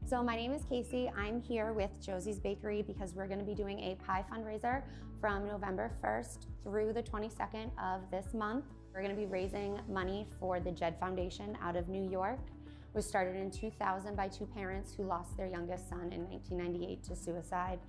So my name is Casey. I'm here with Josie's Bakery because we're going to be doing a pie fundraiser from November 1st through the 22nd of this month. We're going to be raising money for the Jed Foundation out of New York. It was started in 2000 by two parents who lost their youngest son in 1998 to suicide.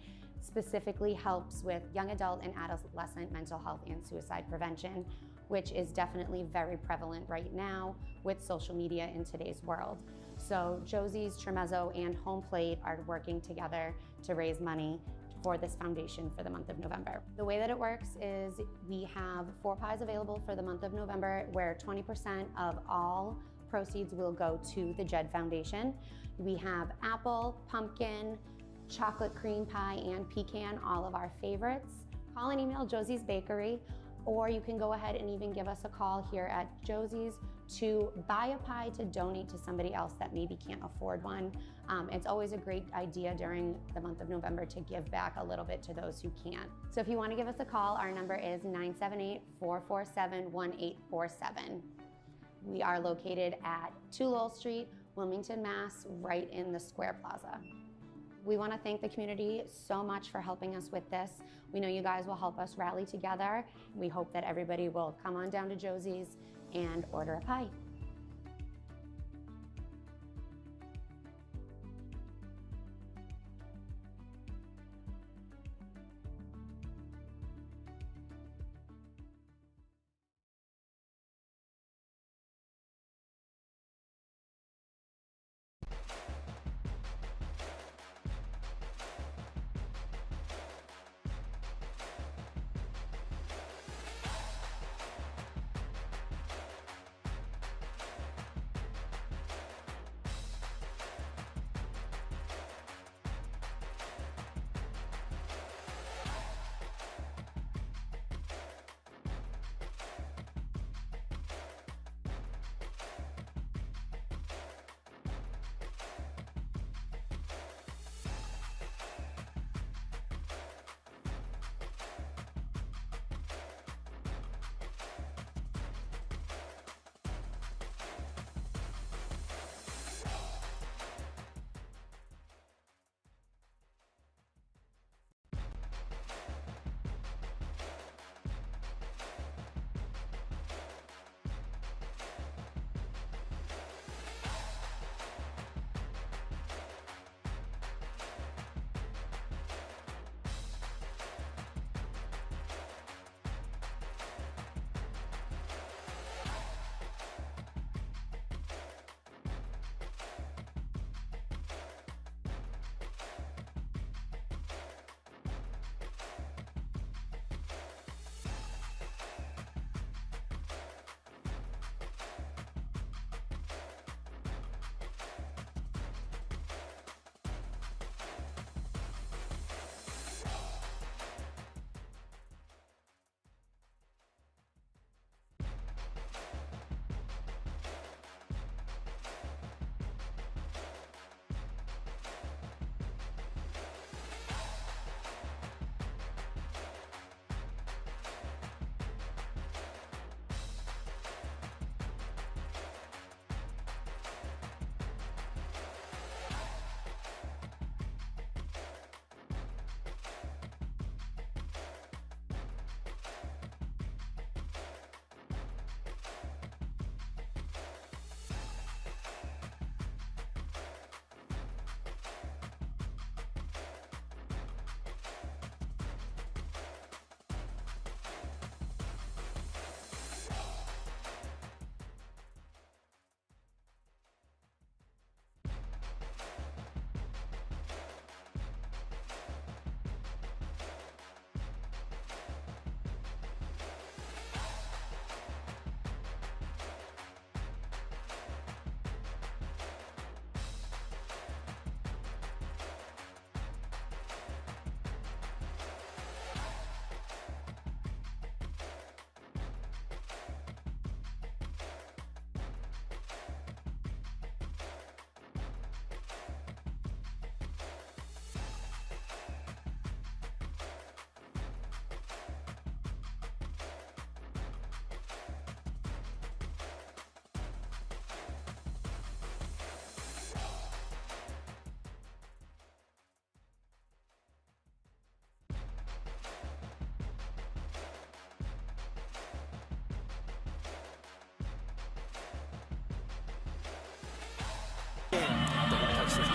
Specifically helps with young adult and adolescent mental health and suicide prevention, which is definitely very prevalent right now with social media in today's world. So Josie's, Tremezzo, and Home Plate are working together to raise money for this foundation for the month of November. The way that it works is we have 4 pies available for the month of November, where 20% of all proceeds will go to the Jed Foundation. We have apple, pumpkin, chocolate cream pie, and pecan, all of our favorites. Call and email Josie's Bakery, or you can go ahead and even give us a call here at Josie's to buy a pie to donate to somebody else that maybe can't afford one. It's always a great idea during the month of November to give back a little bit to those who can't. So if you want to give us a call, our number is 978-447-1847. We are located at 2 Lowell Street, Wilmington, Mass, right in the Square Plaza. We want to thank the community so much for helping us with this. We know you guys will help us rally together. We hope that everybody will come on down to Josie's and order a pie.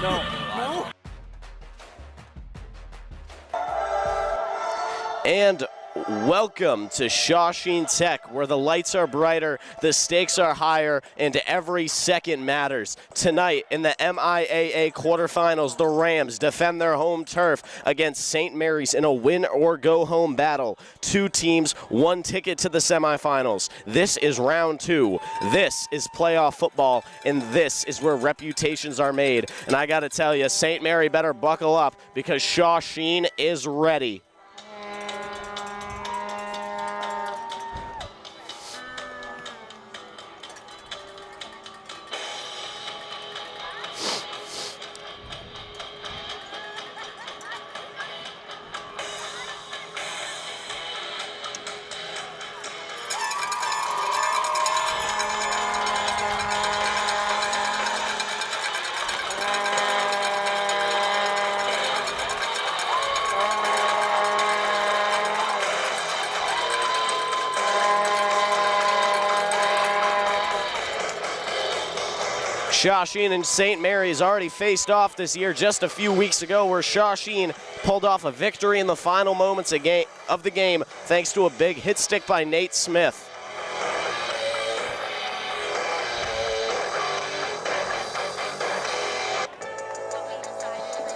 No. And welcome to Shawsheen Tech, where the lights are brighter, the stakes are higher, and every second matters. Tonight in the MIAA quarterfinals, the Rams defend their home turf against St. Mary's in a win-or-go-home battle. Two teams, one ticket to the semifinals. This is round two. This is playoff football, and this is where reputations are made. And I got to tell you, St. Mary better buckle up because Shawsheen is ready. Shawsheen and St. Mary's already faced off this year just a few weeks ago, where Shawsheen pulled off a victory in the final moments of the game thanks to a big hit stick by Nate Smith.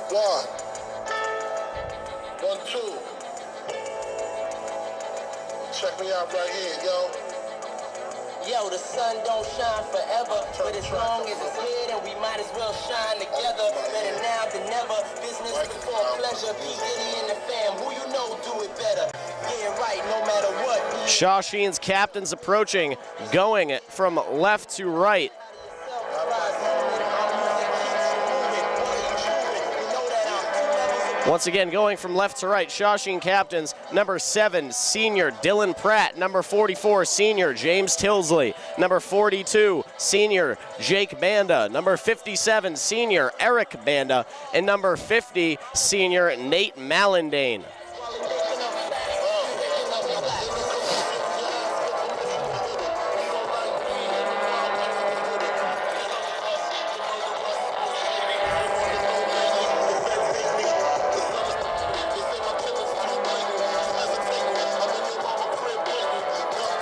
One, two. Check me out right here, yo. Yo, the sun don't shine forever, but as long as it's here, then we might as well shine together. Better now than never, business before pleasure. P. Diddy and the fam, who you know do it better. Yeah, right, no matter what. Shawsheen's captain's approaching, going from left to right. Once again, going from left to right, Shawsheen captains, number 7, senior Dylan Pratt, number 44, senior James Tilsley, number 42, senior Jake Banda, number 57, senior Eric Banda, and number 50, senior Nate Mallandane.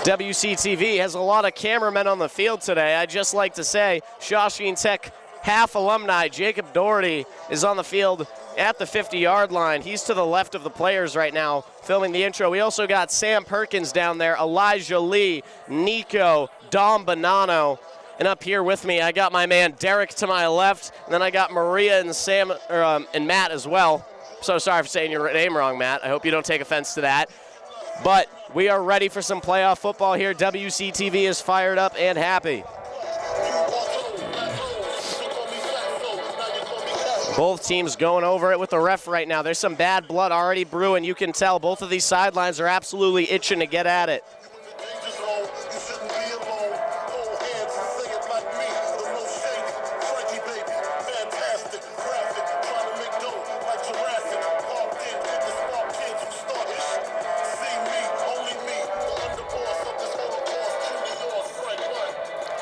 WCTV has a lot of cameramen on the field today. I'd just like to say Shawsheen Tech half alumni Jacob Doherty is on the field at the 50-yard line. He's to the left of the players right now filming the intro. We also got Sam Perkins down there, Elijah Lee, Nico, Dom Bonanno. And up here with me, I got my man Derek to my left, and then I got Maria and Sam and Matt as well. So sorry for saying your name wrong, Matt. I hope you don't take offense to that. But we are ready for some playoff football here. WCTV is fired up and happy. Both teams going over it with the ref right now. There's some bad blood already brewing. You can tell both of these sidelines are absolutely itching to get at it.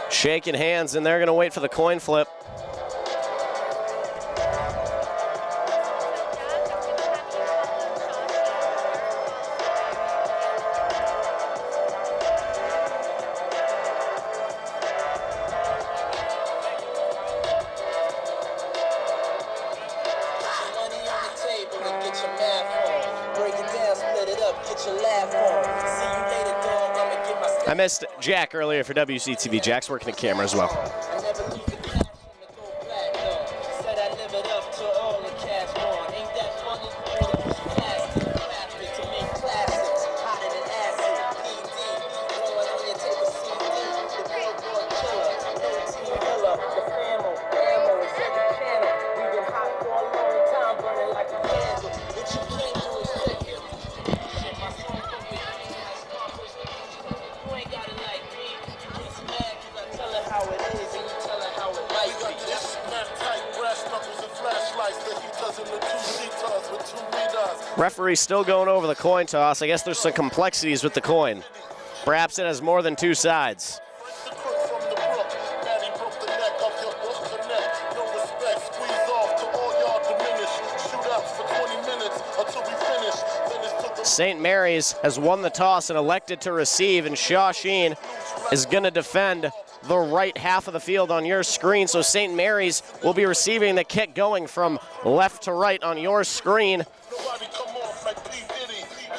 Shaking hands, and they're going to wait for the coin flip. I missed Jack earlier for WCTV. Jack's working the camera as well. Referee still going over the coin toss. I guess there's some complexities with the coin. Perhaps it has more than two sides. St. Mary's has won the toss and elected to receive, and Shawsheen is going to defend the right half of the field on your screen. So St. Mary's will be receiving the kick going from left to right on your screen. Nobody come off like P. Diddy. I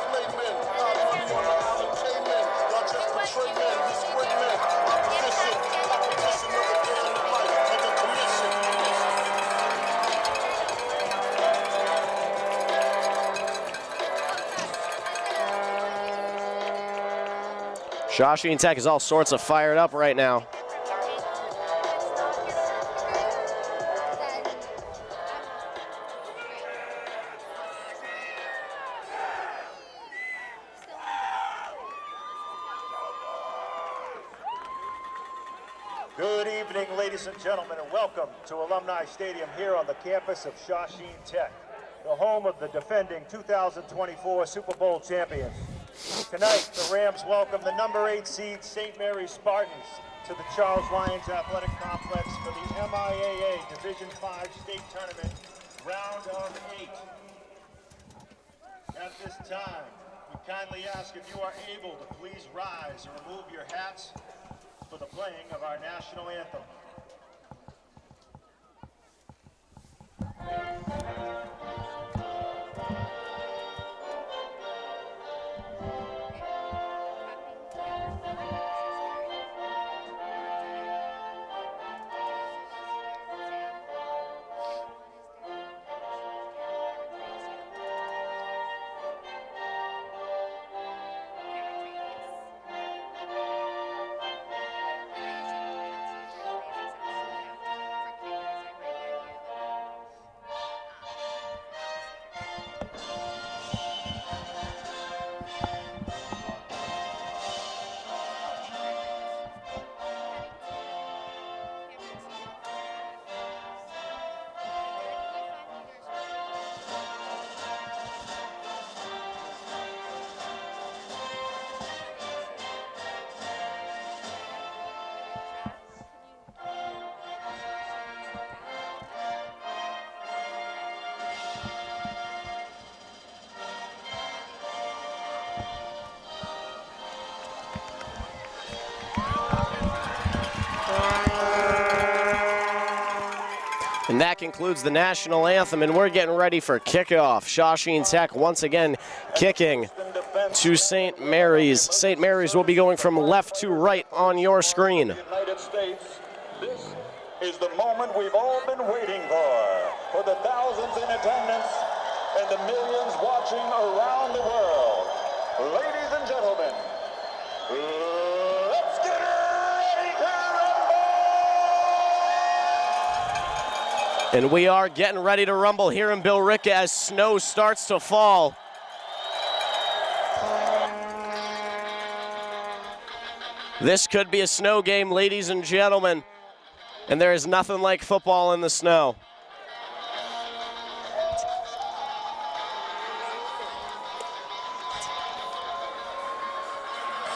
play men. I play men. Y'all just portray men. We spray men. Opposition. Competition every day in the life. Like a commission. Shawsheen Tech is all sorts of fired up right now. Good evening, ladies and gentlemen, and welcome to Alumni Stadium here on the campus of Shawsheen Tech, the home of the defending 2024 Super Bowl champions. Tonight, the Rams welcome the number 8 seed St. Mary's Spartans to the Charles Lyons Athletic Complex for the MIAA Division V State Tournament, round of 8. At this time, we kindly ask if you are able to please rise and remove your hats for the playing of our national anthem. And that concludes the national anthem, and we're getting ready for kickoff. Shawsheen Tech once again kicking to St. Mary's. St. Mary's will be going from left to right on your screen. United States, this is the moment we've all been waiting for the thousands in attendance and the millions watching around the world. Ladies and gentlemen, let's get ready to rumble! And we are getting ready to rumble here in Billerica as snow starts to fall. This could be a snow game, ladies and gentlemen, and there is nothing like football in the snow.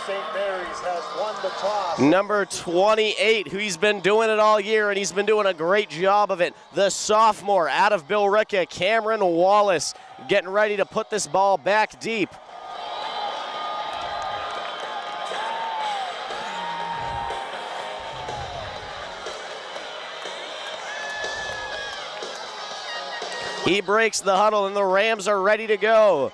St. Mary's has won the toss. Number 28, who's been doing it all year, and he's been doing a great job of it. The sophomore out of Billerica, Cameron Wallace, getting ready to put this ball back deep. He breaks the huddle, and the Rams are ready to go.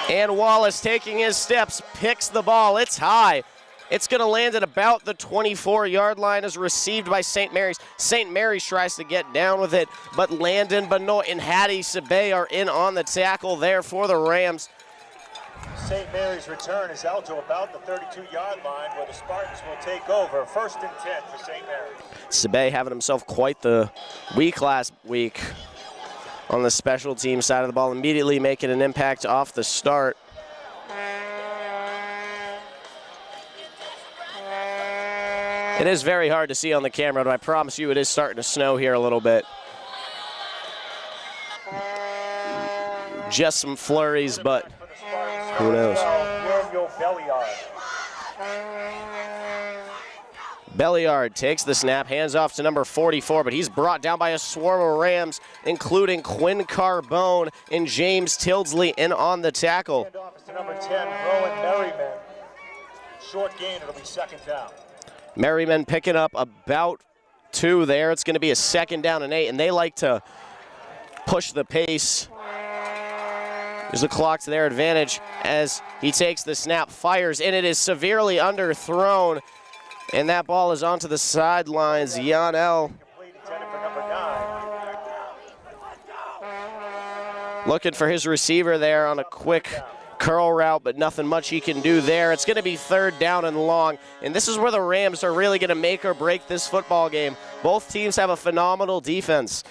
And Wallace, taking his steps, picks the ball. It's high. It's going to land at about the 24-yard line, as received by St. Mary's. St. Mary's tries to get down with it, but Landon Benoit and Hattie Sabay are in on the tackle there for the Rams. St. Mary's return is out to about the 32-yard line, where the Spartans will take over. 1st and 10 for St. Mary's. Sabay having himself quite the week last week on the special team side of the ball, immediately making an impact off the start. It is very hard to see on the camera, but I promise you it is starting to snow here a little bit. Just some flurries, but who knows? Belliard takes the snap, hands off to number 44, but he's brought down by a swarm of Rams, including Quinn Carbone and James Tildesley in on the tackle. Hand off to number 10, Rowan Merriman. Short gain, it'll be second down. Merriman picking up about 2 there. It's going to be a 2nd down and 8, and they like to push the pace. There's the clock to their advantage as he takes the snap, fires, and it is severely underthrown. And that ball is onto the sidelines. Jan L. Complete, intended for number 9. Looking for his receiver there on a quick curl route, but nothing much he can do there. It's going to be 3rd down and long, and this is where the Rams are really going to make or break this football game. Both teams have a phenomenal defense,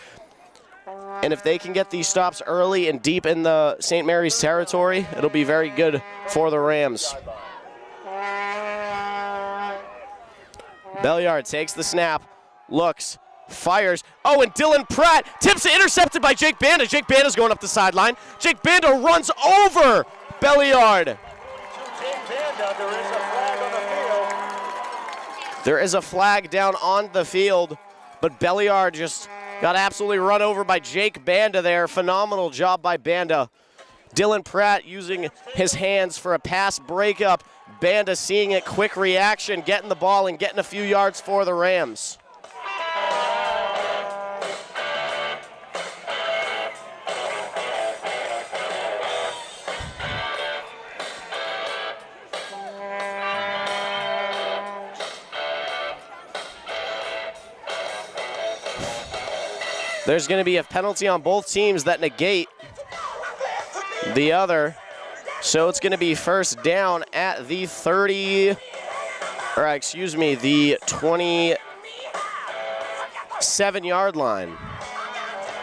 and if they can get these stops early and deep in the St. Mary's territory, it'll be very good for the Rams. Belliard takes the snap, looks, fires. Oh, and Dylan Pratt tips it, intercepted by Jake Banda. Jake Banda's going up the sideline. Jake Banda runs over Belliard. There is a flag down on the field, but Belliard just got absolutely run over by Jake Banda there. Phenomenal job by Banda. Dylan Pratt using his hands for a pass breakup. Banda seeing it, quick reaction, getting the ball and getting a few yards for the Rams. There's going to be a penalty on both teams that negate the other. So it's going to be 1st down at the 30, or excuse me, the 27-yard line.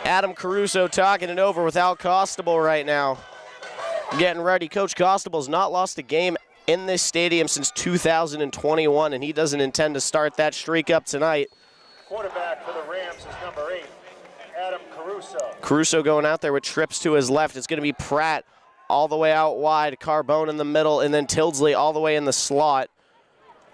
Adam Caruso talking it over with Al Costable right now. Getting ready. Coach Costable's not lost a game in this stadium since 2021, and he doesn't intend to start that streak up tonight. Quarterback for the Rams is number 8, Adam Caruso. Caruso going out there with trips to his left. It's going to be Pratt all the way out wide, Carbone in the middle, and then Tildesley all the way in the slot.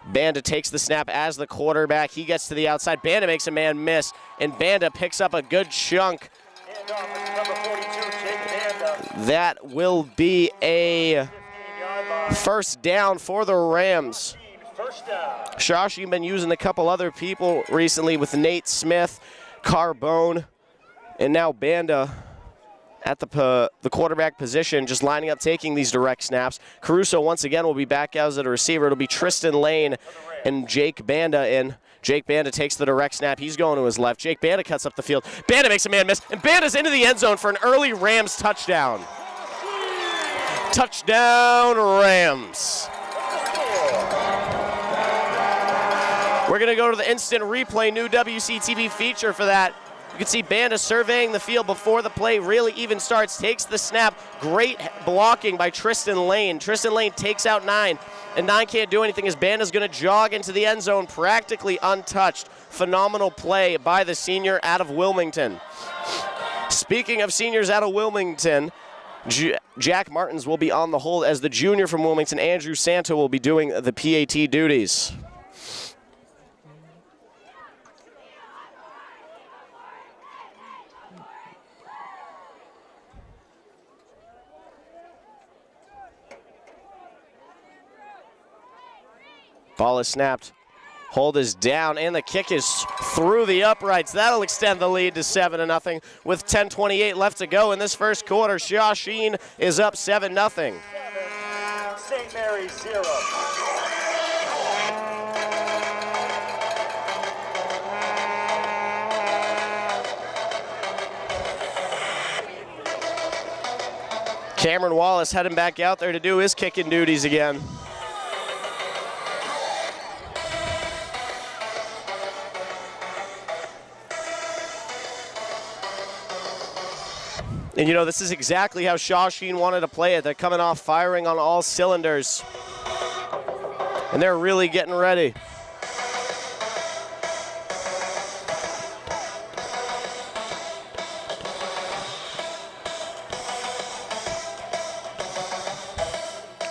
Banda takes the snap as the quarterback. He gets to the outside. Banda makes a man miss, and Banda picks up a good chunk. Hand off to number 42, Jake Banda. That will be a 15-yard line. 1st down for the Rams. 1st down. Shawsheen been using a couple other people recently with Nate Smith, Carbone, and now Banda at the quarterback position, just lining up, taking these direct snaps. Caruso once again will be back as a receiver. It'll be Tristan Lane and Jake Banda in. Jake Banda takes the direct snap. He's going to his left. Jake Banda cuts up the field. Banda makes a man miss, and Banda's into the end zone for an early Rams touchdown. Touchdown, Rams. We're going to go to the instant replay, new WCTV feature for that. You can see Banda surveying the field before the play really even starts, takes the snap. Great blocking by Tristan Lane. Tristan Lane takes out 9, and 9 can't do anything as Banda's going to jog into the end zone practically untouched. Phenomenal play by the senior out of Wilmington. Speaking of seniors out of Wilmington, Jack Martins will be on the hold as the junior from Wilmington, Andrew Santa, will be doing the PAT duties. Ball is snapped. Hold is down, and the kick is through the uprights. That'll extend the lead to 7-0 with 10:28 left to go in this first quarter. Shawsheen is up 7-0. St. Mary's 0. Cameron Wallace heading back out there to do his kicking duties again. And you know, this is exactly how Shawsheen wanted to play it. They're coming off firing on all cylinders. And they're really getting ready.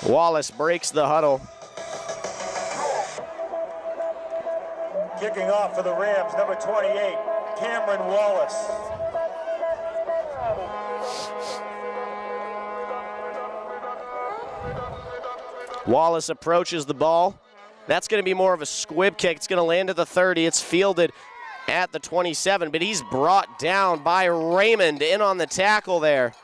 Wallace breaks the huddle. Kicking off for the Rams, number 28, Cameron Wallace. Wallace approaches the ball. That's going to be more of a squib kick. It's going to land at the 30. It's fielded at the 27, but he's brought down by Raymond in on the tackle there.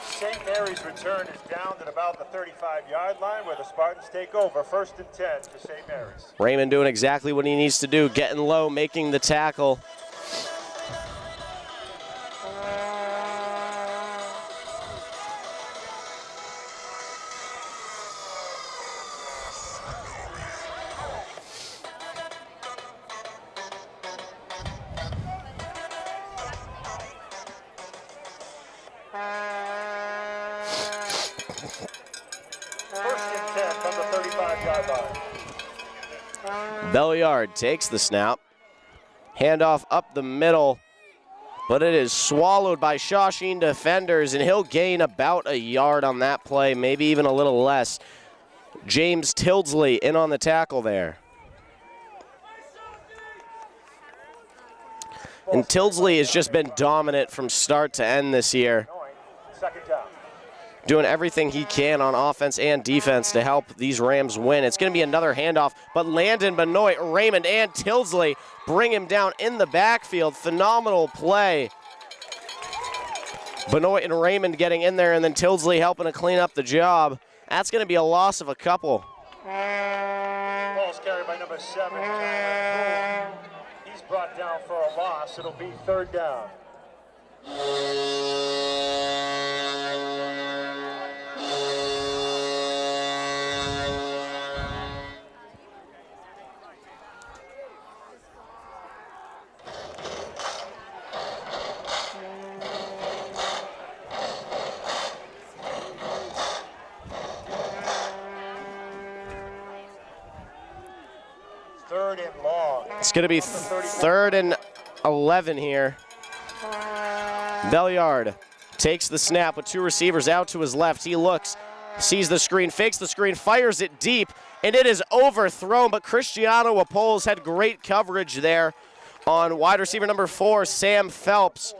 St. Mary's return is down at about the 35-yard line where the Spartans take over. 1st and 10 for St. Mary's. Raymond doing exactly what he needs to do, getting low, making the tackle. Belliard takes the snap. Handoff up the middle, but it is swallowed by Shawsheen defenders, and he'll gain about a yard on that play, maybe even a little less. James Tildesley in on the tackle there. And Tildesley has just been dominant from start to end this year. Second down. Doing everything he can on offense and defense to help these Rams win. It's going to be another handoff, but Landon, Benoit, Raymond, and Tildesley bring him down in the backfield. Phenomenal play. Benoit and Raymond getting in there, and then Tildesley helping to clean up the job. That's going to be a loss of a couple. Ball's carried by number 7. He's brought down for a loss. It'll be 3rd down. It's going to be 3rd and 11 here. Belliard takes the snap with 2 receivers out to his left. He looks, sees the screen, fakes the screen, fires it deep, and it is overthrown, but Cristiano Apoles had great coverage there on wide receiver number 4, Sam Phelps.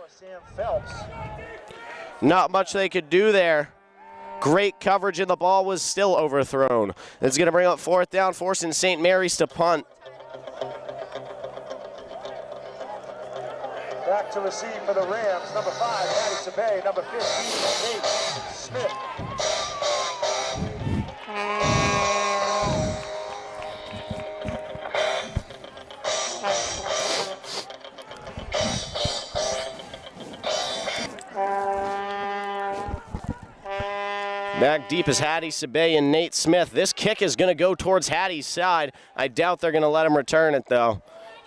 Not much they could do there. Great coverage, and the ball was still overthrown. It's going to bring up 4th down, forcing St. Mary's to punt. Back to receive for the Rams, number 5, Matty Sabay, number 15, Nate Smith. Back deep is Hattie Sabay and Nate Smith. This kick is going to go towards Hattie's side. I doubt they're going to let him return it, though.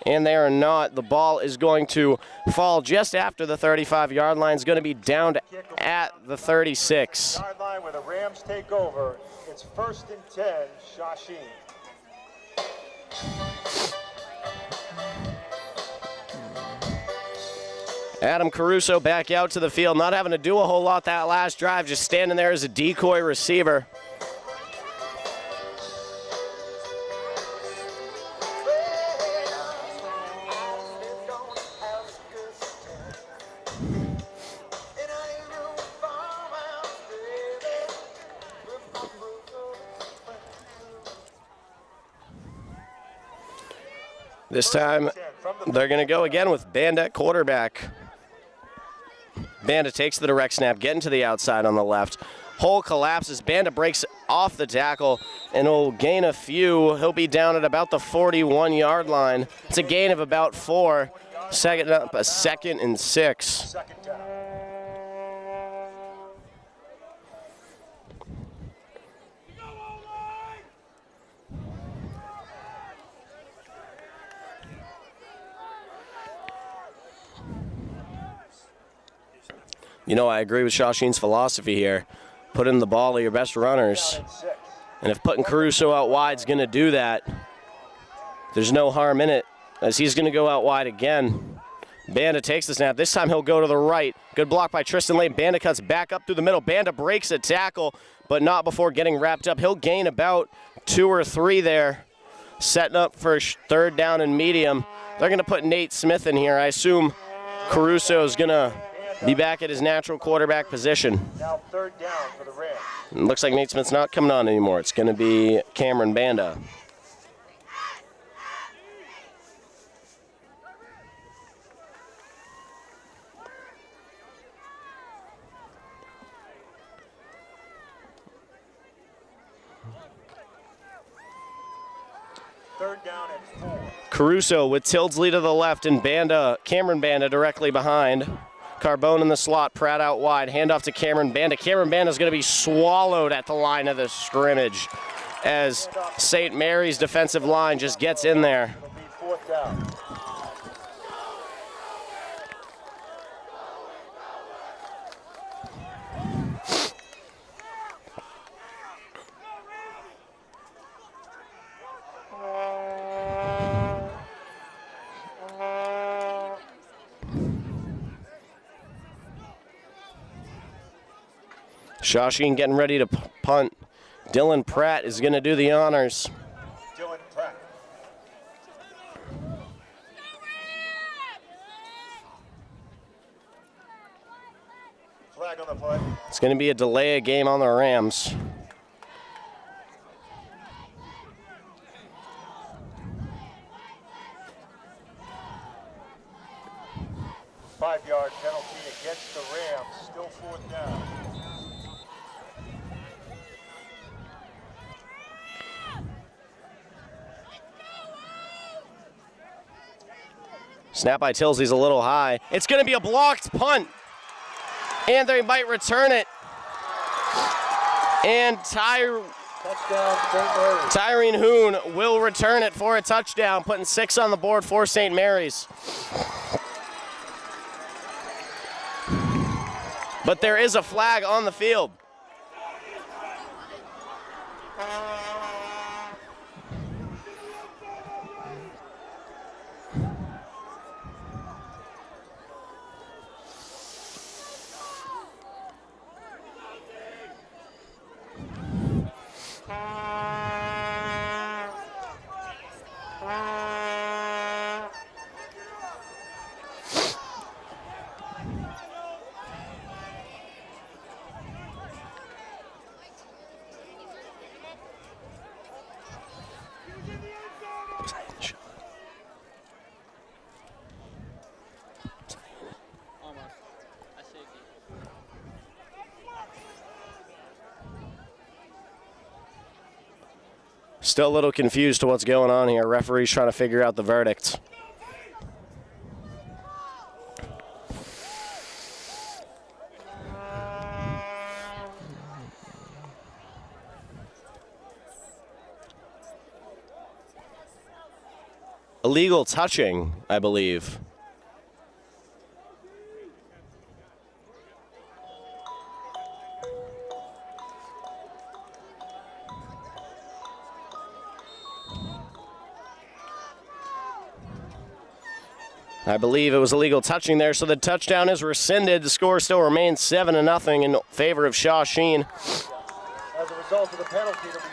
And they are not. The ball is going to fall just after the 35-yard line. It's going to be down to at the 36. Yard line where the Rams take over. It's 1st and 10, Shawsheen. Adam Caruso back out to the field, not having to do a whole lot that last drive, just standing there as a decoy receiver. This time, they're going to go again with Band at quarterback. Banda takes the direct snap, getting to the outside on the left. Hole collapses. Banda breaks off the tackle and will gain a few. He'll be down at about the 41-yard line. It's a gain of about 4. Second up, a 2nd and 6. Second down. You know, I agree with Shawsheen's philosophy here. Put in the ball of your best runners. And if putting Caruso out wide is going to do that, there's no harm in it, as he's going to go out wide again. Banda takes the snap. This time he'll go to the right. Good block by Tristan Lane. Banda cuts back up through the middle. Banda breaks a tackle, but not before getting wrapped up. He'll gain about 2 or 3 there. setting up for third down and medium. They're going to put Nate Smith in here. I assume Caruso is going to be back at his natural quarterback position. Now third down for the Rams. It looks like Nate Smith's not coming on anymore. It's going to be Cameron Banda. Third down and 4. Caruso with Tildesley to the left and Cameron Banda directly behind. Carbone in the slot, Pratt out wide, handoff to Cameron Banda. Cameron Banda is going to be swallowed at the line of the scrimmage as St. Mary's defensive line just gets in there. It'll be fourth down. Shawsheen getting ready to punt. Dylan Pratt is going to do the honors. Dylan Pratt. Flag on the play. It's going to be a delay of game on the Rams. Five-yard penalty against the Rams. Still fourth down. Snap by Tilsley's a little high. It's going to be a blocked punt. And they might return it. And Touchdown, St. Mary's. Tyreen Hoon will return it for a touchdown, putting 6 on the board for St. Mary's. But there is a flag on the field. Still a little confused to what's going on here. Referee's trying to figure out the verdict. Illegal touching, I believe. I believe it was illegal touching there, so the touchdown is rescinded. The score still remains 7-0 in favor of Shawsheen. As a result of the penalty, it'll be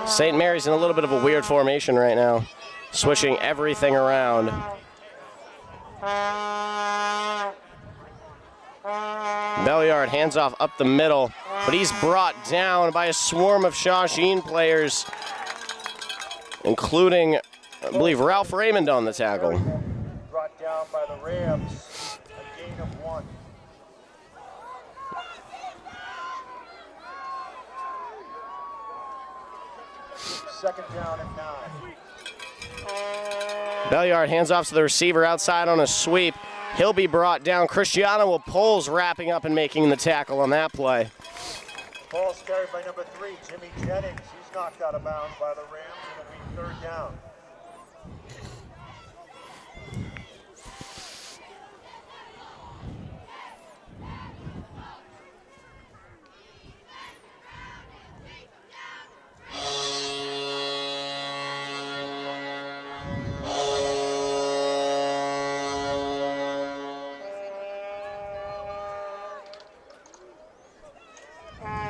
St. Mary's in a little bit of a weird formation right now, switching everything around. Belliard hands off up the middle, but he's brought down by a swarm of Shawsheen players, including, I believe, Ralph Raymond on the tackle. Brought down by the Rams, a gain of 1. Second down and 9. Belliard hands off to the receiver outside on a sweep. He'll be brought down. Cristiano Poles wrapping up and making the tackle on that play. Ball's carried by number 3, Jimmy Jennings. He's knocked out of bounds by the Rams, and it'll be third down.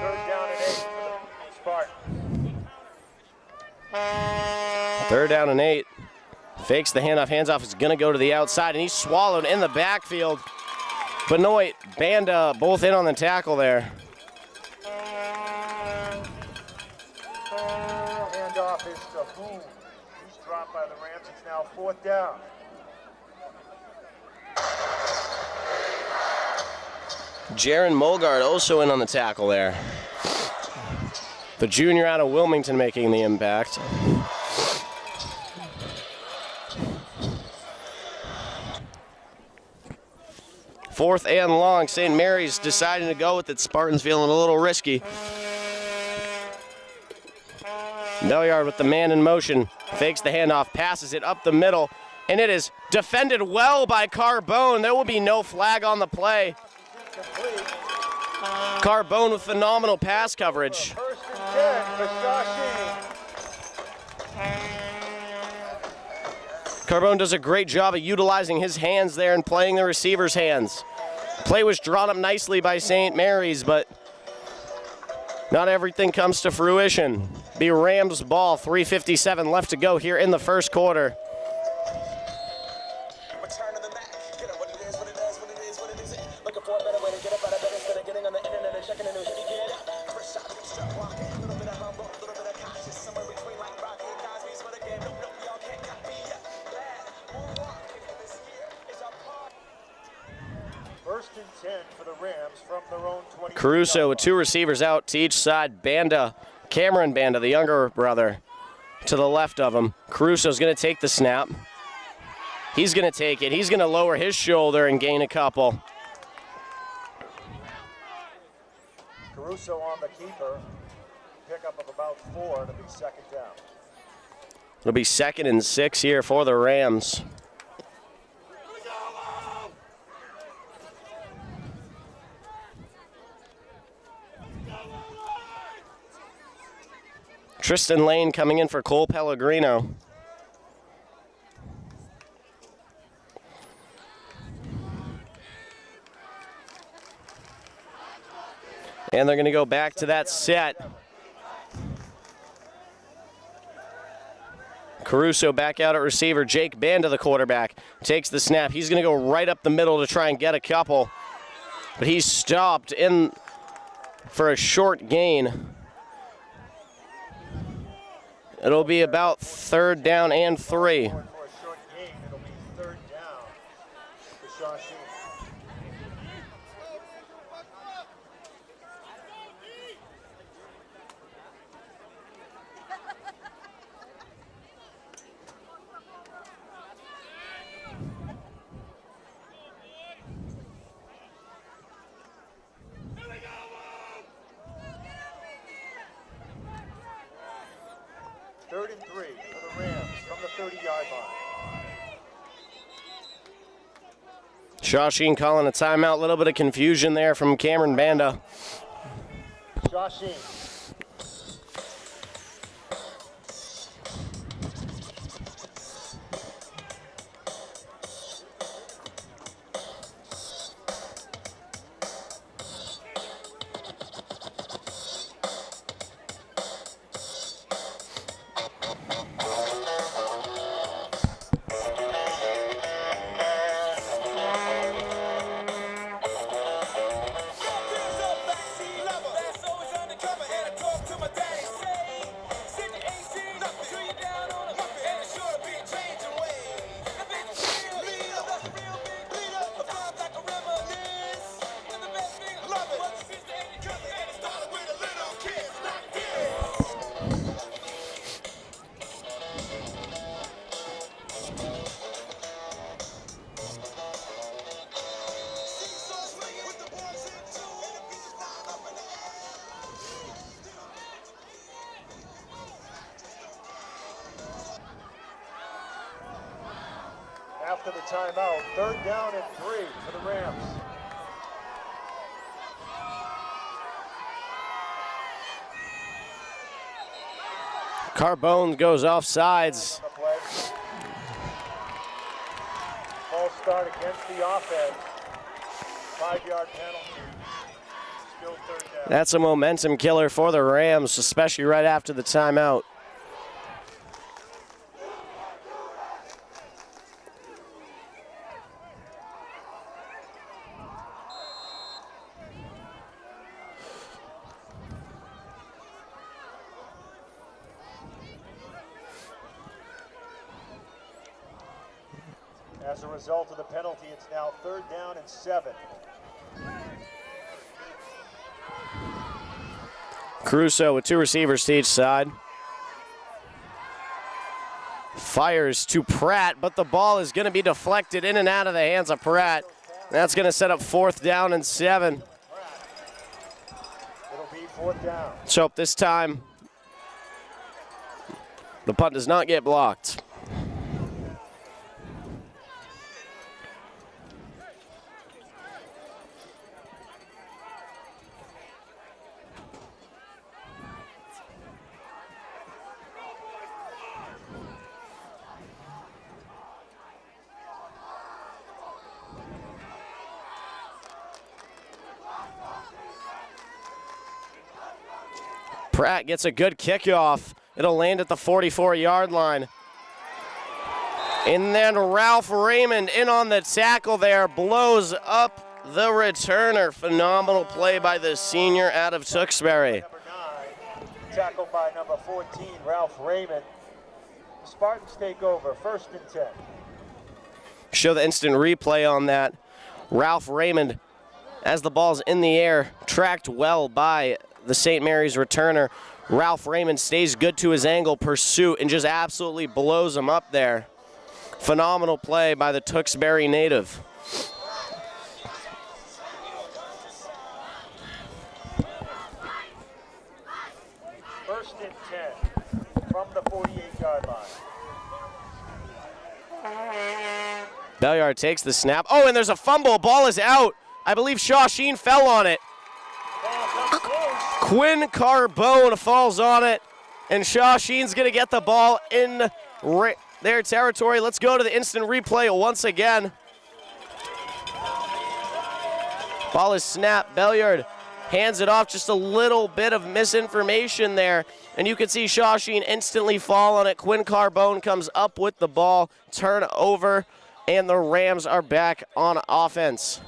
Third down and 8 for the Spartans. 3rd down and 8. Fakes the handoff, hands off, is gonna go to the outside, and he's swallowed in the backfield. Benoit, Banda, both in on the tackle there. Handoff is to Boone. He's dropped by the Rams. It's now 4th down. Jaron Mulgard also in on the tackle there. The junior out of Wilmington making the impact. Fourth and long. St. Mary's deciding to go with it. Spartans feeling a little risky. Belliard with the man in motion. Fakes the handoff, passes it up the middle, and it is defended well by Carbone. There will be no flag on the play. Carbone with phenomenal pass coverage. 1st and 10 for Shawsheen. Carbone does a great job of utilizing his hands there and playing the receiver's hands. Play was drawn up nicely by St. Mary's, but not everything comes to fruition. Be Rams ball, 3:57 left to go here in the 1st quarter. For the Rams from their own 20. Caruso with 2 receivers out to each side. Banda, Cameron Banda, the younger brother, to the left of him. Caruso's going to take the snap. He's going to take it. He's going to lower his shoulder and gain a couple. Caruso on the keeper. Pickup of about 4 to be 2nd down. It'll be 2nd and 6 here for the Rams. Tristan Lane coming in for Cole Pellegrino. And they're going to go back to that set. Caruso back out at receiver. Jake Banda, the quarterback, takes the snap. He's going to go right up the middle to try and get a couple. But he's stopped in for a short gain. It'll be about 3rd down and 3. For a short gain, it'll be 3rd down for Shawsheen. Third and 3 for the Rams from the 30-yard line. Shawsheen calling a timeout. A little bit of confusion there from Cameron Banda. Shawsheen. After the timeout, 3rd down and 3 for the Rams. Carbone goes off sides. False start against the offense. 5-yard penalty. Still 3rd down. That's a momentum killer for the Rams, especially right after the timeout. As a result of the penalty, it's now 3rd down and 7. Caruso with 2 receivers to each side. Fires to Pratt, but the ball is going to be deflected in and out of the hands of Pratt. That's going to set up 4th down and 7. It'll be 4th down. Let's hope this time the punt does not get blocked. Pratt gets a good kickoff. It'll land at the 44-yard line. And then Ralph Raymond in on the tackle there, blows up the returner. Phenomenal play by the senior out of Tewksbury. Number 9, tackled by number 14, Ralph Raymond. Spartans take over, 1st and 10. Show the instant replay on that. Ralph Raymond, as the ball's in the air, tracked well by the St. Mary's returner. Ralph Raymond stays good to his angle pursuit and just absolutely blows him up there. Phenomenal play by the Tewksbury native. First and 10 from the 48-yard line. Belliard takes the snap. Oh, and there's a fumble. Ball is out. I believe Shawsheen fell on it. Quinn Carbone falls on it, and Shawsheen's going to get the ball in their territory. Let's go to the instant replay once again. Ball is snapped. Belliard hands it off. Just a little bit of misinformation there, and you can see Shawsheen instantly fall on it. Quinn Carbone comes up with the ball, turn over, and the Rams are back on offense.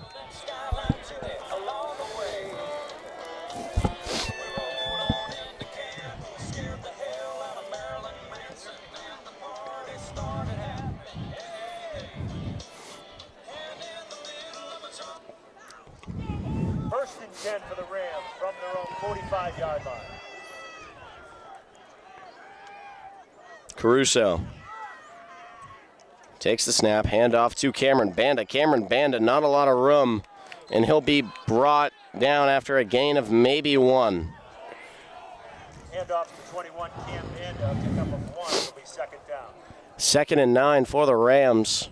First and 10 for the Rams from their own 45-yard line. Caruso takes the snap, handoff to Cameron Banda. Cameron Banda, not a lot of room, and he'll be brought down after a gain of maybe 1. Handoff to 21, Cam Banda, pickup of 1, it'll be 2nd down. 2nd and 9 for the Rams.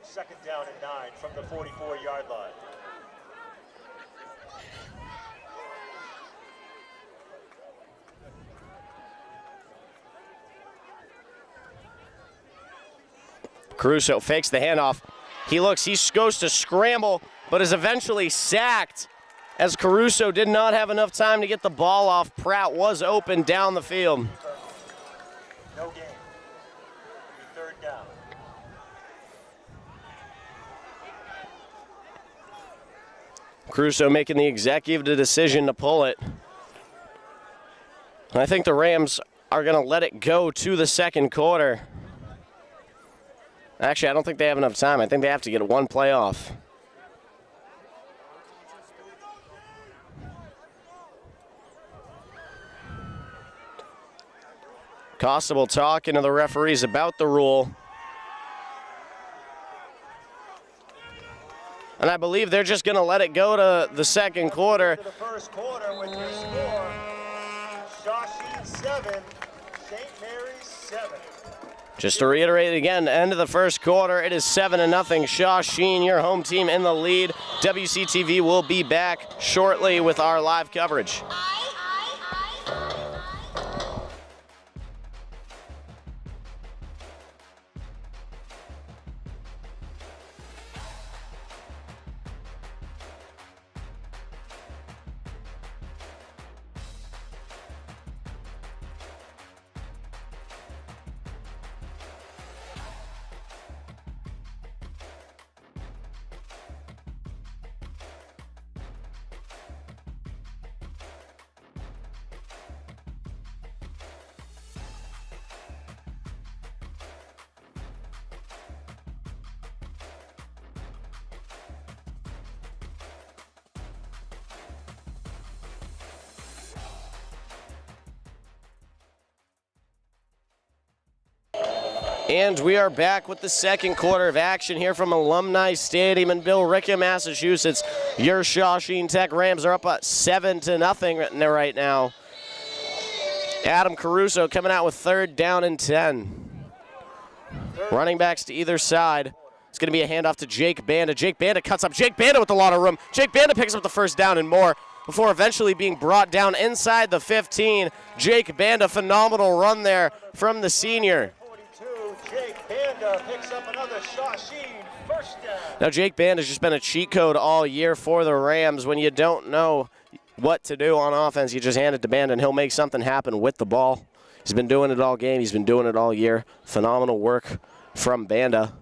Second down and 9 from the 44-yard line. Caruso fakes the handoff. He goes to scramble, but is eventually sacked as Caruso did not have enough time to get the ball off. Pratt was open down the field. No gain. It'll be 3rd down. Caruso making the executive decision to pull it. And I think the Rams are going to let it go to the 2nd quarter. Actually, I don't think they have enough time. I think they have to get 1 play off. Constable talking to the referees about the rule. And I believe they're just going to let it go to the 2nd quarter. To the 1st quarter with your score, Shawsheen 7, St. Mary's 7. Just to reiterate again, end of the 1st quarter, it is 7-0. Shawsheen, your home team, in the lead. WCTV will be back shortly with our live coverage. And we are back with the second quarter of action here from Alumni Stadium in Billerica, Massachusetts. Your Shawsheen Tech Rams are up at 7-0 right now. Adam Caruso coming out with 3rd down and 10. Running backs to either side. It's going to be a handoff to Jake Banda. Jake Banda cuts up. Jake Banda with a lot of room. Jake Banda picks up the 1st down and more before eventually being brought down inside the 15. Jake Banda, phenomenal run there from the senior. 42, Jake Banda picks up another Shawsheen 1st down. Now Jake Banda has just been a cheat code all year for the Rams. When you don't know what to do on offense, you just hand it to Banda and he'll make something happen with the ball. He's been doing it all game. He's been doing it all year. Phenomenal work from Banda.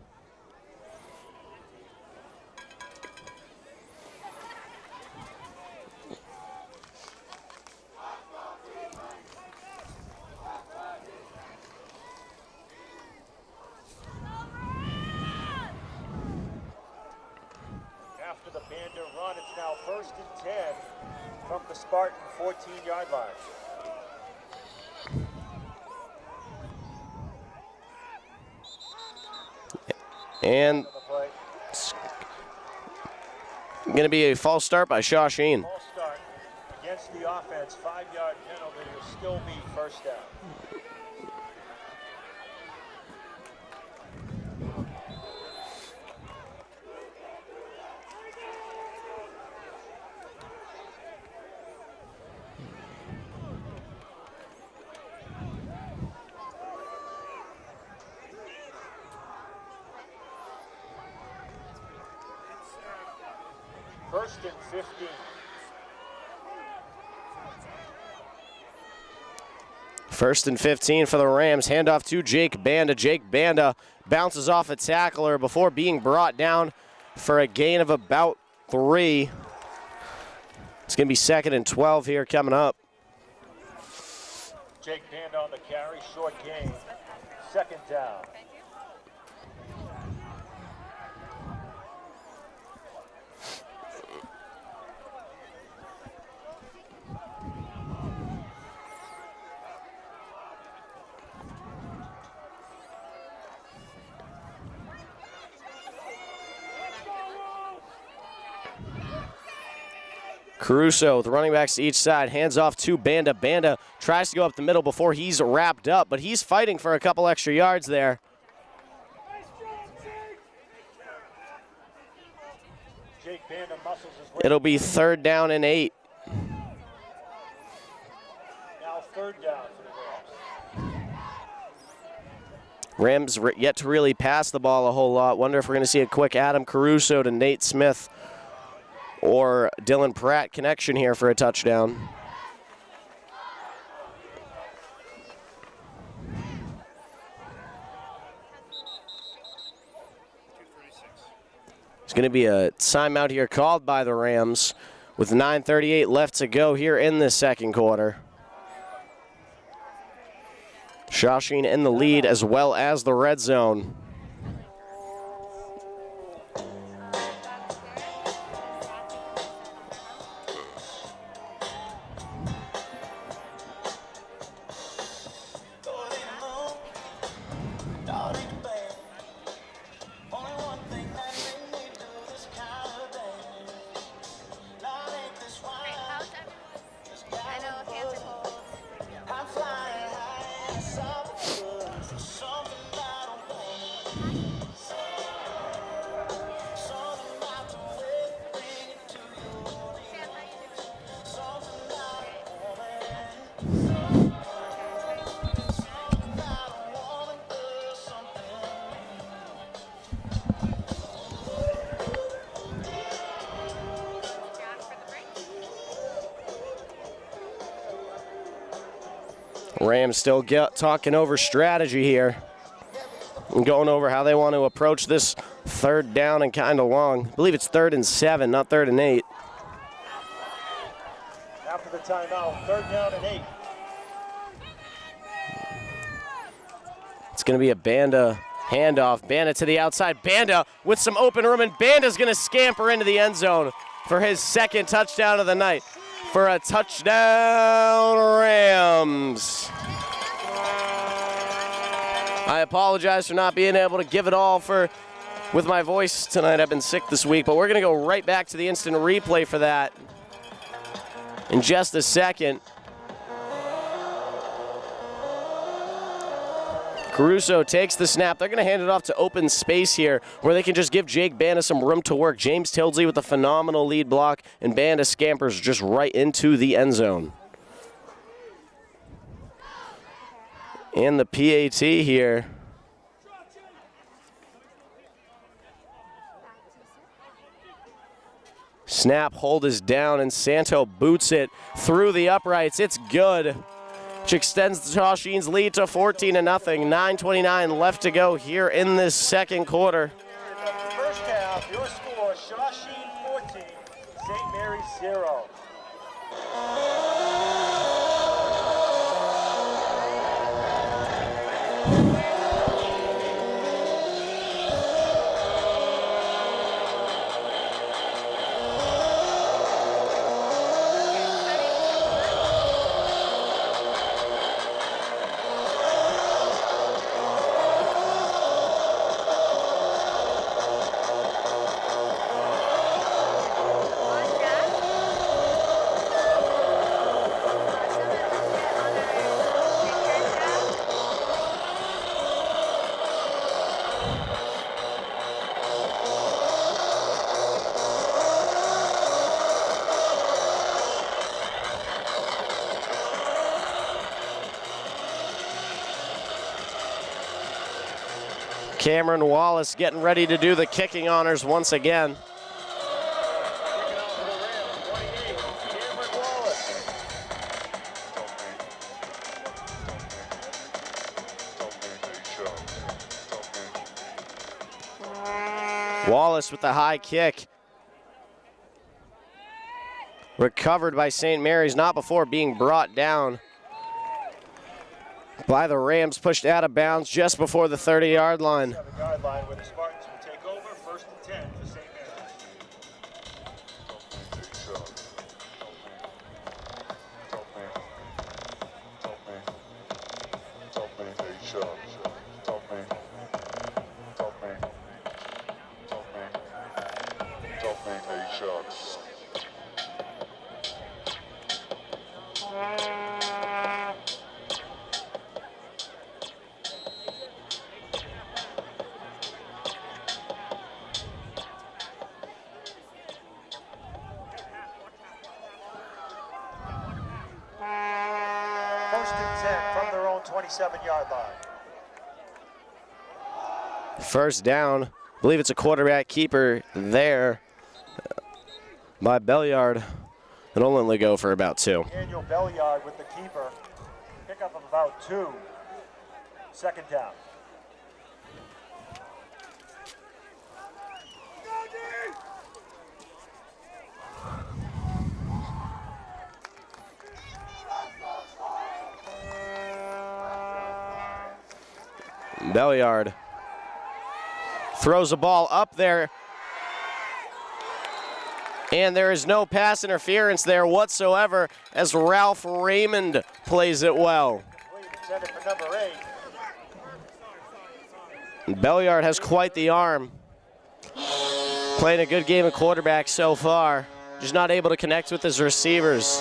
After the Banda run, it's now 1st and 10 from the Spartan 14-yard line. And it's going to be a false start by Shawsheen. False start against the offense, 5-yard penalty will still be 1st down. First and 15. First and 15 for the Rams. Handoff to Jake Banda. Jake Banda bounces off a tackler before being brought down for a gain of about 3. It's going to be 2nd and 12 here coming up. Jake Banda on the carry, short gain, 2nd down. Caruso with running backs to each side, hands off to Banda. Banda tries to go up the middle before he's wrapped up, but he's fighting for a couple extra yards there. Jake Banda muscles his way. It'll be 3rd down and 8. Now 3rd down for the Rams Rams. yet to really pass the ball a whole lot. Wonder if we're going to see a quick Adam Caruso to Nate Smith or Dylan Pratt connection here for a touchdown. It's going to be a timeout here called by the Rams with 9:38 left to go here in the second quarter. Shawsheen in the lead as well as the red zone. Rams still talking over strategy here and going over how they want to approach this 3rd down and kind of long. I believe it's 3rd and 7, not 3rd and 8. After the timeout, 3rd down and 8. It's going to be a Banda handoff. Banda to the outside. Banda with some open room, and Banda's going to scamper into the end zone for his 2nd touchdown of the night. For a touchdown, Rams. I apologize for not being able to give it all with my voice tonight. I've been sick this week, but we're going to go right back to the instant replay for that in just a second. Caruso takes the snap. They're going to hand it off to open space here where they can just give Jake Banda some room to work. James Tildesley with a phenomenal lead block, and Banda scampers just right into the end zone. And the PAT here. Snap, hold is down, and Santo boots it through the uprights. It's good. Which extends Shawsheen's lead to 14-0. 9:29 left to go here in this second quarter. First half, your score, Shawsheen 14, St. Mary's 0. Cameron Wallace getting ready to do the kicking honors once again. Wallace with the high kick. Recovered by St. Mary's, not before being brought down by the Rams, pushed out of bounds just before the 30-yard line. Line where the Spartans will take over, 1st and 10 for St. From their own 27-yard line. First down. I believe it's a quarterback keeper there by Belliard. It'll only go for about 2. Daniel Belliard with the keeper. Pickup of about 2. 2nd down. Belliard throws a ball up there, and there is no pass interference there whatsoever as Ralph Raymond plays it well. Belliard has quite the arm. Playing a good game of quarterback so far, just not able to connect with his receivers.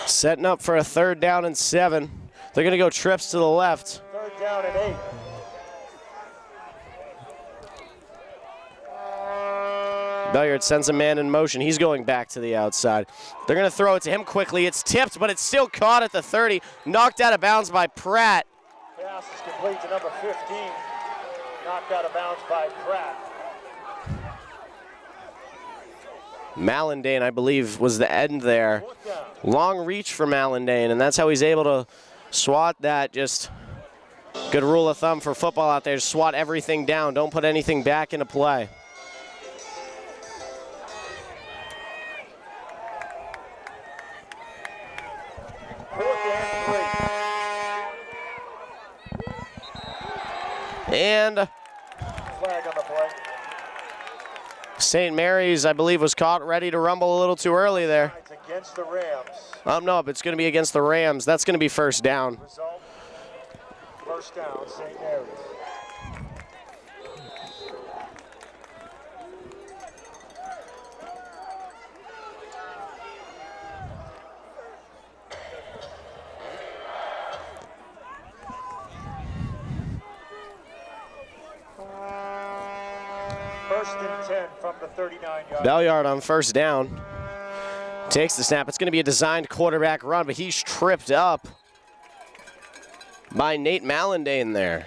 Setting up for a 3rd down and 7. They're going to go trips to the left. 3rd down and 8. Belliard sends a man in motion. He's going back to the outside. They're going to throw it to him quickly. It's tipped, but it's still caught at the 30. Knocked out of bounds by Pratt. Pass is complete to number 15. Knocked out of bounds by Pratt. Mallandane, I believe, was the end there. Long reach for Mallandane, and that's how he's able to swat that. Just good rule of thumb for football out there. Swat everything down. Don't put anything back into play. And Flag on the play. St. Mary's, I believe, was caught ready to rumble a little too early there. It's against the Rams. No, it's going to be against the Rams. That's going to be first down. Result, first down, St. Mary's. First and 10 from the 39-yard. Belliard on first down. Takes the snap. It's going to be a designed quarterback run, but he's tripped up by Nate Mallandane there.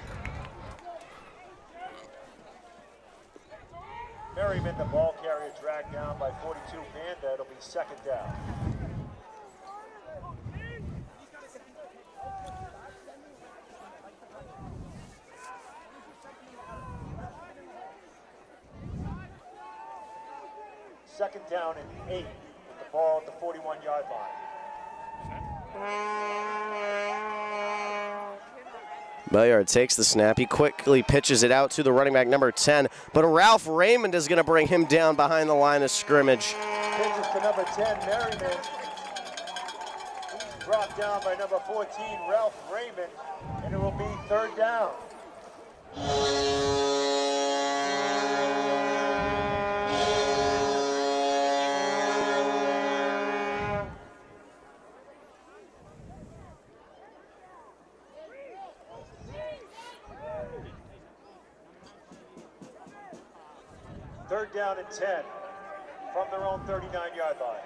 Merriman, the ball carrier, dragged down by 42. Vanda, it'll be second down. Second down and 8 with the ball at the 41-yard line. Belliard takes the snap. He quickly pitches it out to the running back number 10, but Ralph Raymond is going to bring him down behind the line of scrimmage. Pitches to number 10, Merriman. He's brought down by number 14, Ralph Raymond, and it will be third down. Third down and 10 from their own 39-yard line.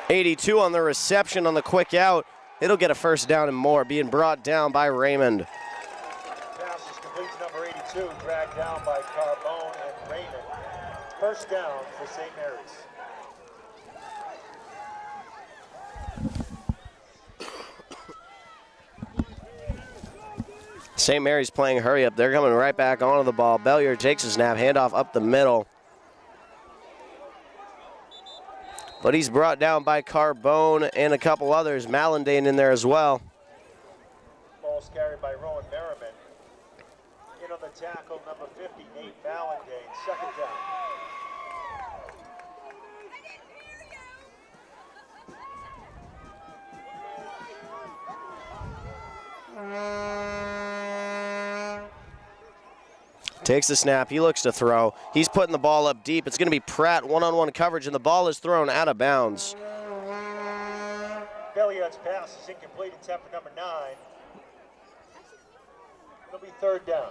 .82 on the reception on the quick out. It'll get a first down and more, being brought down by Raymond. Pass is complete to number 82, dragged down by Carbone and Raymond. First down for St. Mary's. St. Mary's playing hurry up. They're coming right back onto the ball. Belliard takes a snap, handoff up the middle. But he's brought down by Carbone and a couple others. Mallandane in there as well. Ball's carried by Rowan Merriman. In on the tackle, number 50, Nate Mallandane. Second down. Takes the snap. He looks to throw. He's putting the ball up deep. It's going to be Pratt one-on-one coverage, and the ball is thrown out of bounds. Belliard's pass is incomplete. Attempt for number 9. It'll be third down.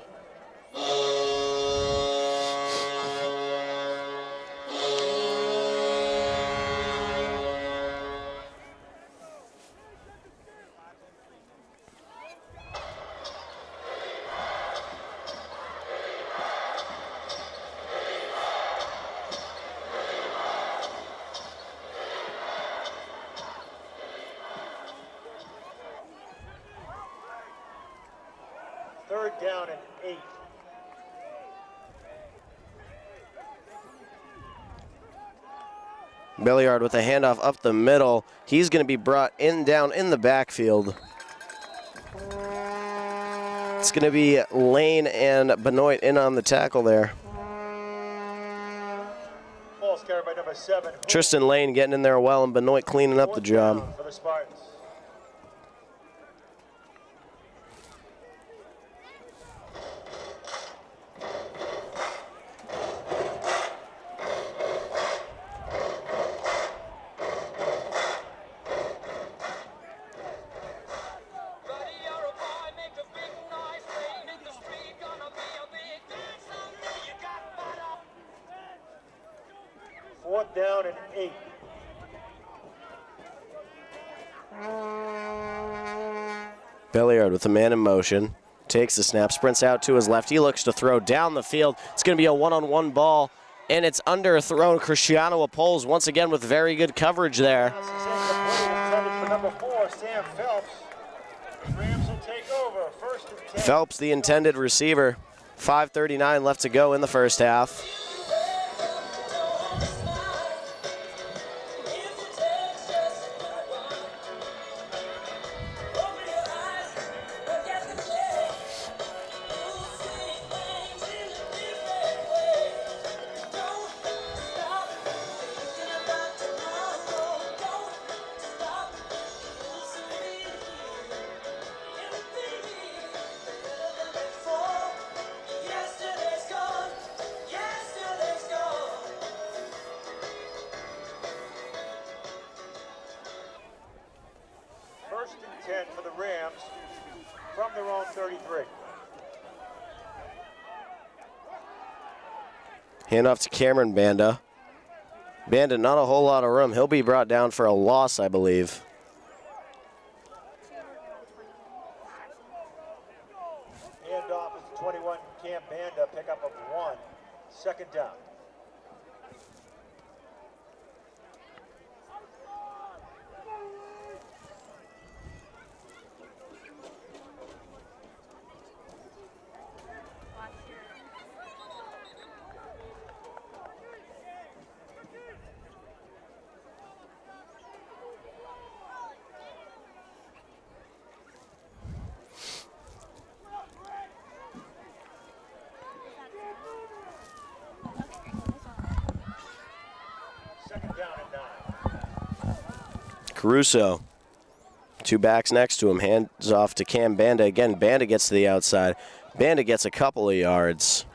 Third down and 8. Belliard with a handoff up the middle. He's going to be brought down in the backfield. It's going to be Lane and Benoit in on the tackle there. Ball's carried by number 7. Tristan Lane getting in there well, and Benoit cleaning up the job. For the Spartans. Fourth down and 8. Belliard with a man in motion. Takes the snap, sprints out to his left. He looks to throw down the field. It's going to be a one-on-one ball, and it's underthrown. Cristiano Apoles once again with very good coverage there. Intended for number 4, Sam Phelps. Rams will take over. First and 10. Phelps, the intended receiver. 5:39 left to go in the first half. First and 10 for the Rams from their own 33. Handoff to Cameron Banda. Banda, not a whole lot of room. He'll be brought down for a loss, I believe. Handoff is to 21, Cam Banda, pickup of 1. Second down. Caruso, 2 backs next to him, hands off to Cam Banda. Again, Banda gets to the outside. Banda gets a couple of yards.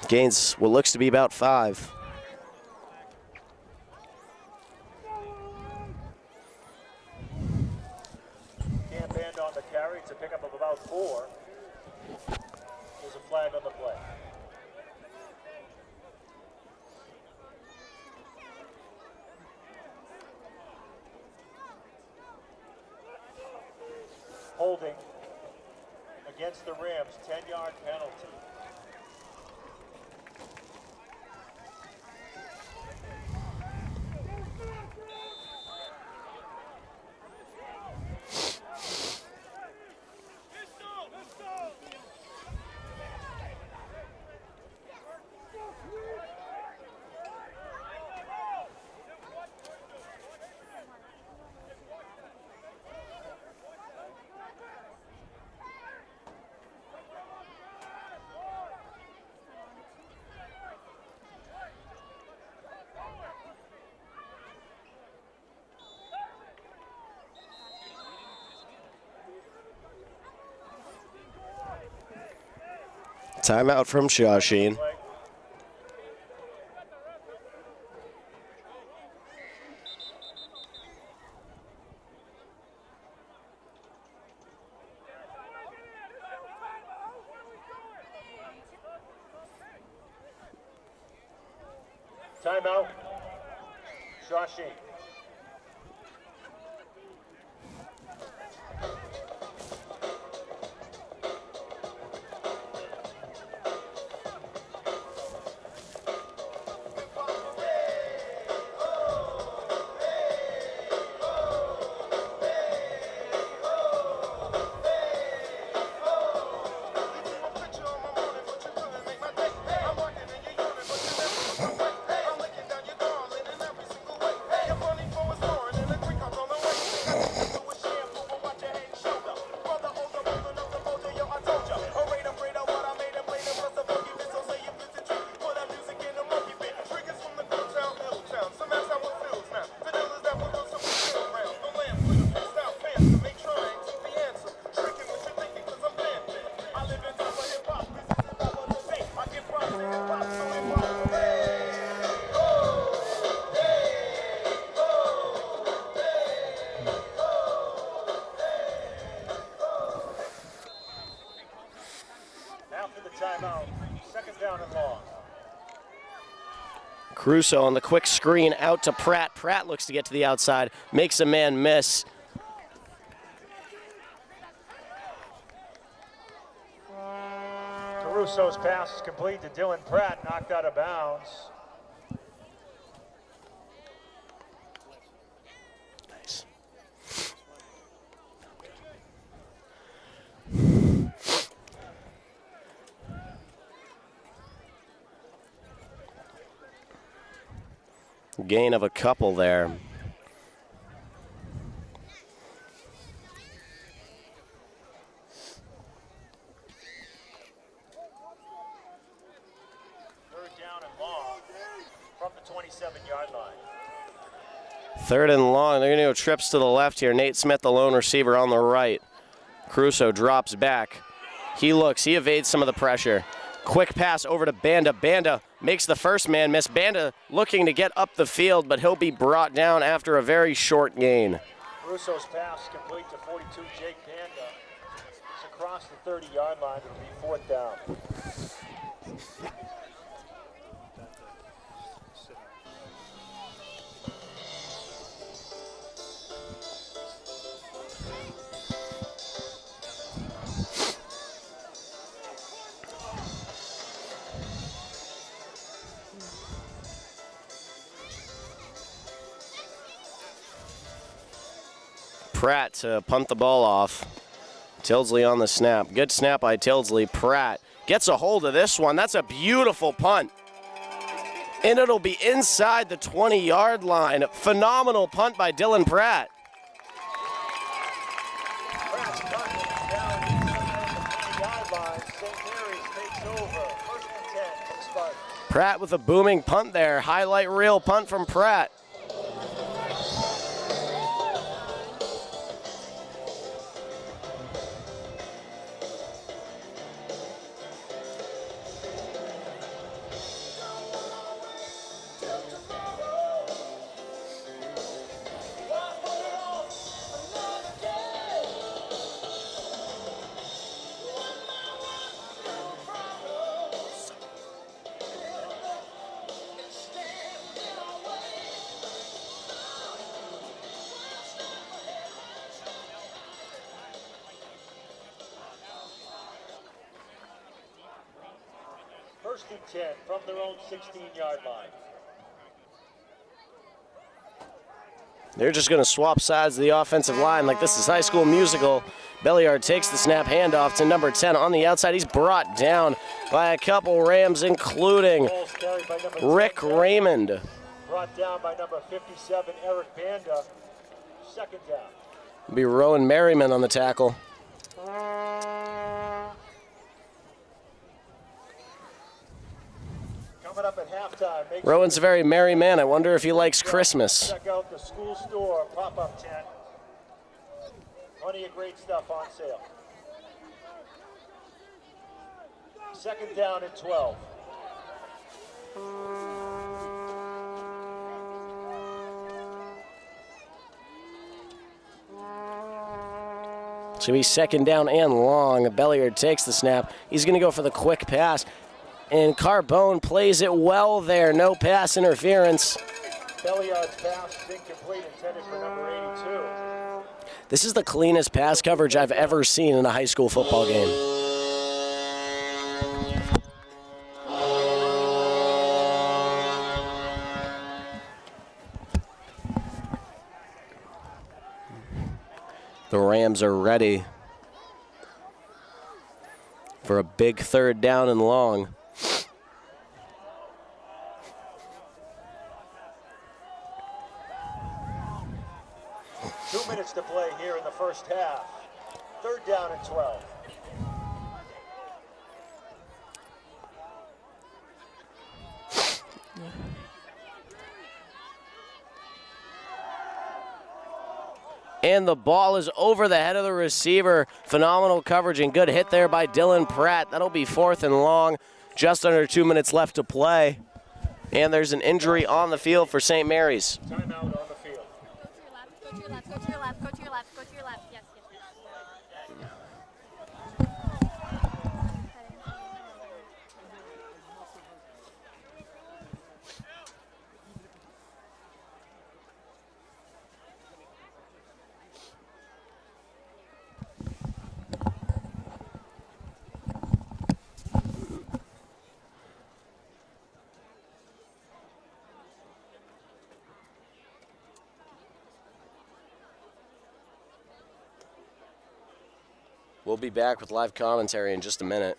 Gains what looks to be about 5. Cam Banda on the carry. It's a pickup of about 4. There's a flag on the play. Holding against the Rams, 10-yard penalty. Timeout from Shawsheen. Timeout. Shawsheen. Caruso on the quick screen out to Pratt. Pratt looks to get to the outside, makes a man miss. Caruso's pass is complete to Dylan Pratt, knocked out of bounds. Nice. Gain of a couple there. Third down and long from the 27-yard line. Third and long. They're going to go trips to the left here. Nate Smith, the lone receiver, on the right. Caruso drops back. He looks. He evades some of the pressure. Quick pass over to Banda. Banda makes the first man miss. Banda looking to get up the field, but he'll be brought down after a very short gain. Russo's pass complete to 42, Jake Panda. It's across the 30-yard line. It'll be fourth down. Pratt to punt the ball off. Tildesley on the snap. Good snap by Tildesley. Pratt gets a hold of this one. That's a beautiful punt. And it'll be inside the 20-yard line. Phenomenal punt by Dylan Pratt. Pratt's punt is down inside the 20-yard line. St. Mary's takes over. First and 10 for the Spartans. Pratt with a booming punt there. Highlight reel punt from Pratt. First and 10 from their own 16-yard line. They're just going to swap sides of the offensive line like this is High School Musical. Belliard takes the snap handoff to number 10 on the outside. He's brought down by a couple Rams, including Rick Raymond. Brought down by number 57, Eric Banda. Second down. It'll be Rowan Merriman on the tackle. Coming up at halftime. Make Rowan's a very merry man. I wonder if he likes Christmas. Check out the school store pop-up tent. Plenty of great stuff on sale. Second down and 12. It's going to be second down and long. Belliard takes the snap. He's going to go for the quick pass. And Carbone plays it well there. No pass interference. Belliard's pass is incomplete, intended for number 82. This is the cleanest pass coverage I've ever seen in a high school football game. The Rams are ready for a big third down and long. To play here in the first half. Third down and 12. And the ball is over the head of the receiver. Phenomenal coverage and good hit there by Dylan Pratt. That'll be fourth and long. Just under 2 minutes left to play. And there's an injury on the field for St. Mary's. Timeout on the field. Go to your left, go to your left, go to your left, go to your left. Yes, yes, yes. We'll be back with live commentary in just a minute.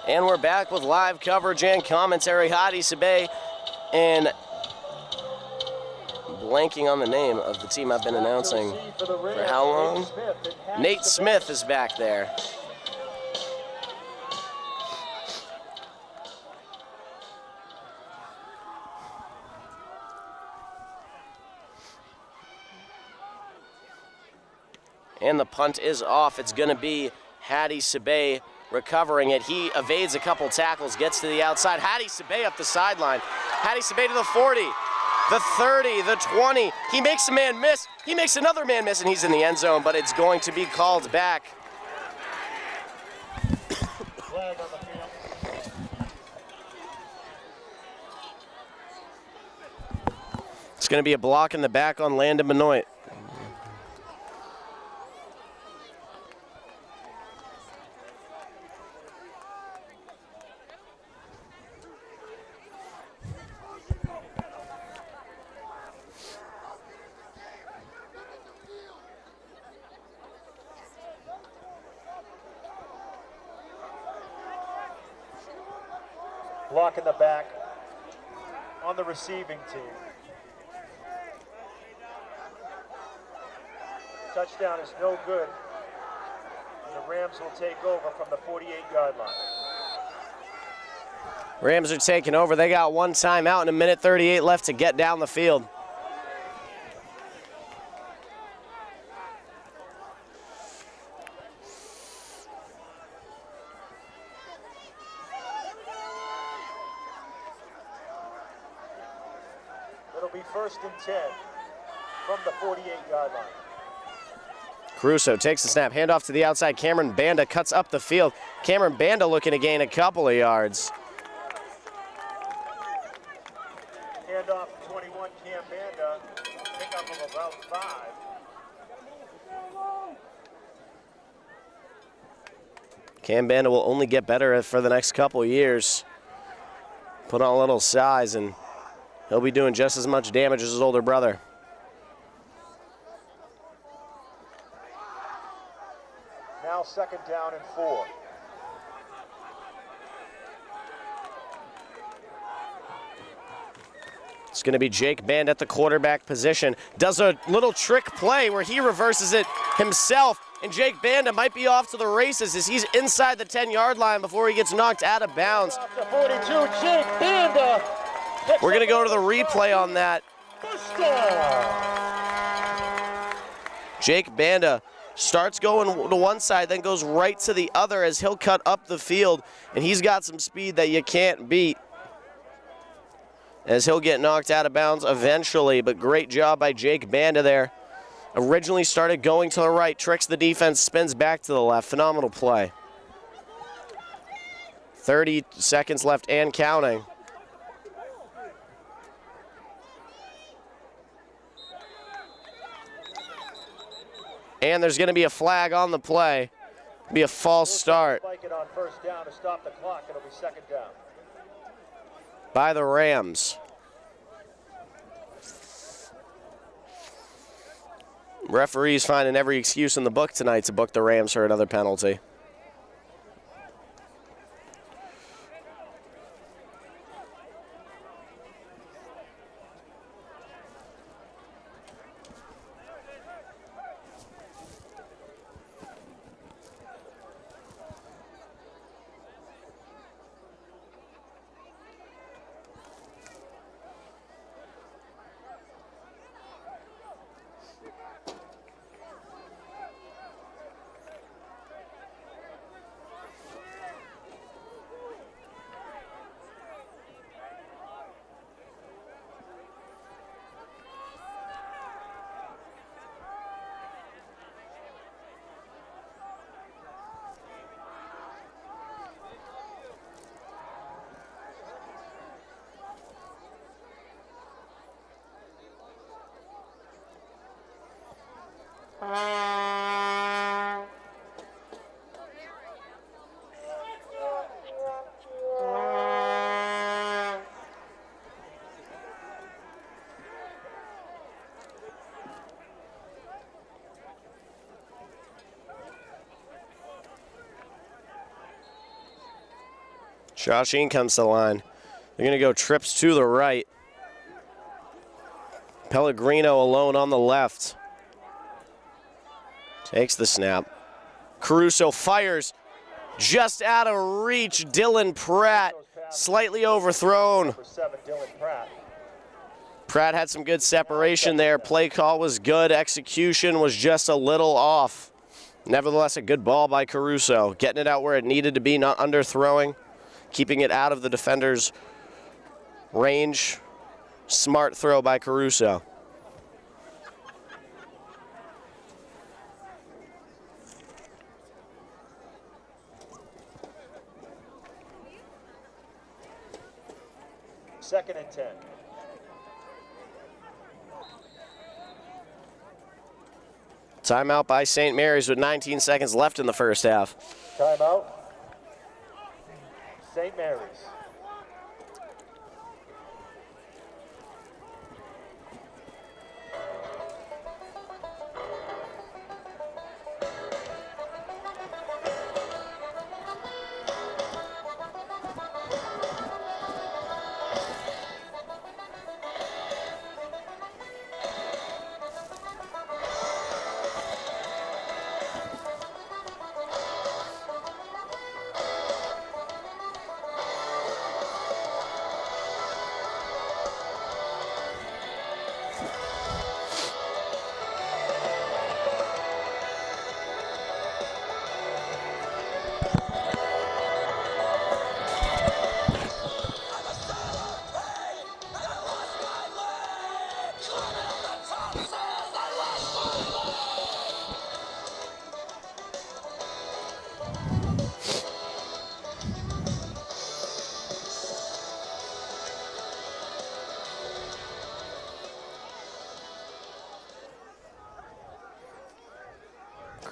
And we're back with live coverage and commentary. Hadi Sabay and blanking on the name of the team I've been announcing for how long? Nate Smith is back there. And the punt is off. It's going to be Hadi Sabay recovering it. He evades a couple tackles, gets to the outside. Hadi Sabay up the sideline. Hadi Sabay to the 40, the 30, the 20. He makes a man miss. He makes another man miss, and he's in the end zone, but it's going to be called back. It's going to be a block in the back on Landon Benoit. Block in the back on the receiving team. Touchdown is no good. And the Rams will take over from the 48-yard line. Rams are taking over. They got one timeout and 1:38 left to get down the field. It'll be 1st and 10 from the 48-yard line. Caruso takes the snap, handoff to the outside. Cameron Banda cuts up the field. Cameron Banda looking to gain a couple of yards. Handoff to 21, Cam Banda. Pickup of about 5. Cam Banda will only get better for the next couple of years. Put on a little size, and he'll be doing just as much damage as his older brother. Now 2nd down and 4. It's going to be Jake Band at the quarterback position. Does a little trick play where he reverses it himself, and Jake Banda might be off to the races as he's inside the 10-yard line before he gets knocked out of bounds. The 42, Jake Banda. We're going to go to the replay on that. Jake Banda starts going to one side, then goes right to the other as he'll cut up the field, and he's got some speed that you can't beat as he'll get knocked out of bounds eventually, but great job by Jake Banda there. Originally started going to the right, tricks the defense, spins back to the left. Phenomenal play. 30 seconds left and counting. And there's going to be a flag on the play. Be a false start. Spike it on 1st down to stop the clock. It'll be 2nd down. By the Rams. Referees finding every excuse in the book tonight to book the Rams for another penalty. Shawsheen comes to the line. They're going to go trips to the right. Pellegrino alone on the left. Takes the snap. Caruso fires just out of reach. Dylan Pratt slightly overthrown. Pratt had some good separation there. Play call was good. Execution was just a little off. Nevertheless, a good ball by Caruso. Getting it out where it needed to be, not underthrowing. Keeping it out of the defender's range. Smart throw by Caruso. Second and 10. Timeout by St. Mary's with 19 seconds left in the first half. Timeout. St. Mary's.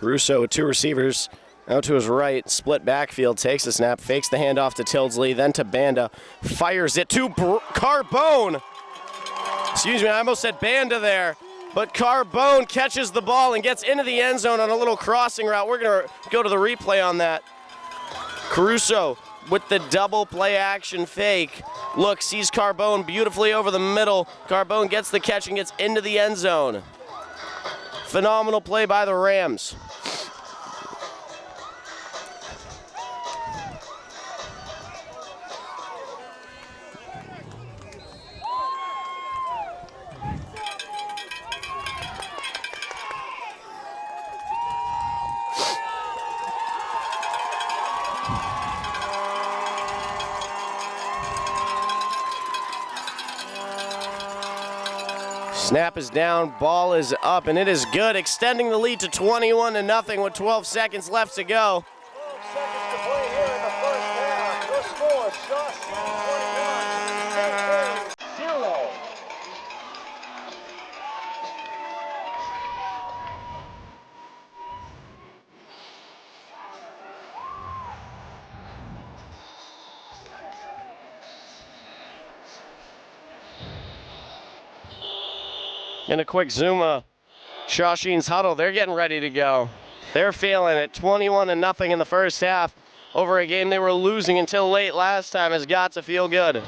Caruso with two receivers out to his right, split backfield, takes the snap, fakes the handoff to Tildesley, then to Banda, fires it to Carbone. Excuse me, I almost said Banda there, but Carbone catches the ball and gets into the end zone on a little crossing route. We're going to go to the replay on that. Caruso with the double play action fake. Look, sees Carbone beautifully over the middle. Carbone gets the catch and gets into the end zone. Phenomenal play by the Rams. Snap is down, ball is up, and it is good, extending the lead to 21-0 with 12 seconds left to go. 12 seconds to play here in the first half. The score, Shawsheen 21, St. Mary's 0. In a quick zoom of Shawsheen's huddle, they're getting ready to go. They're feeling it. 21-0 in the first half over a game they were losing until late last time. Has got to feel good.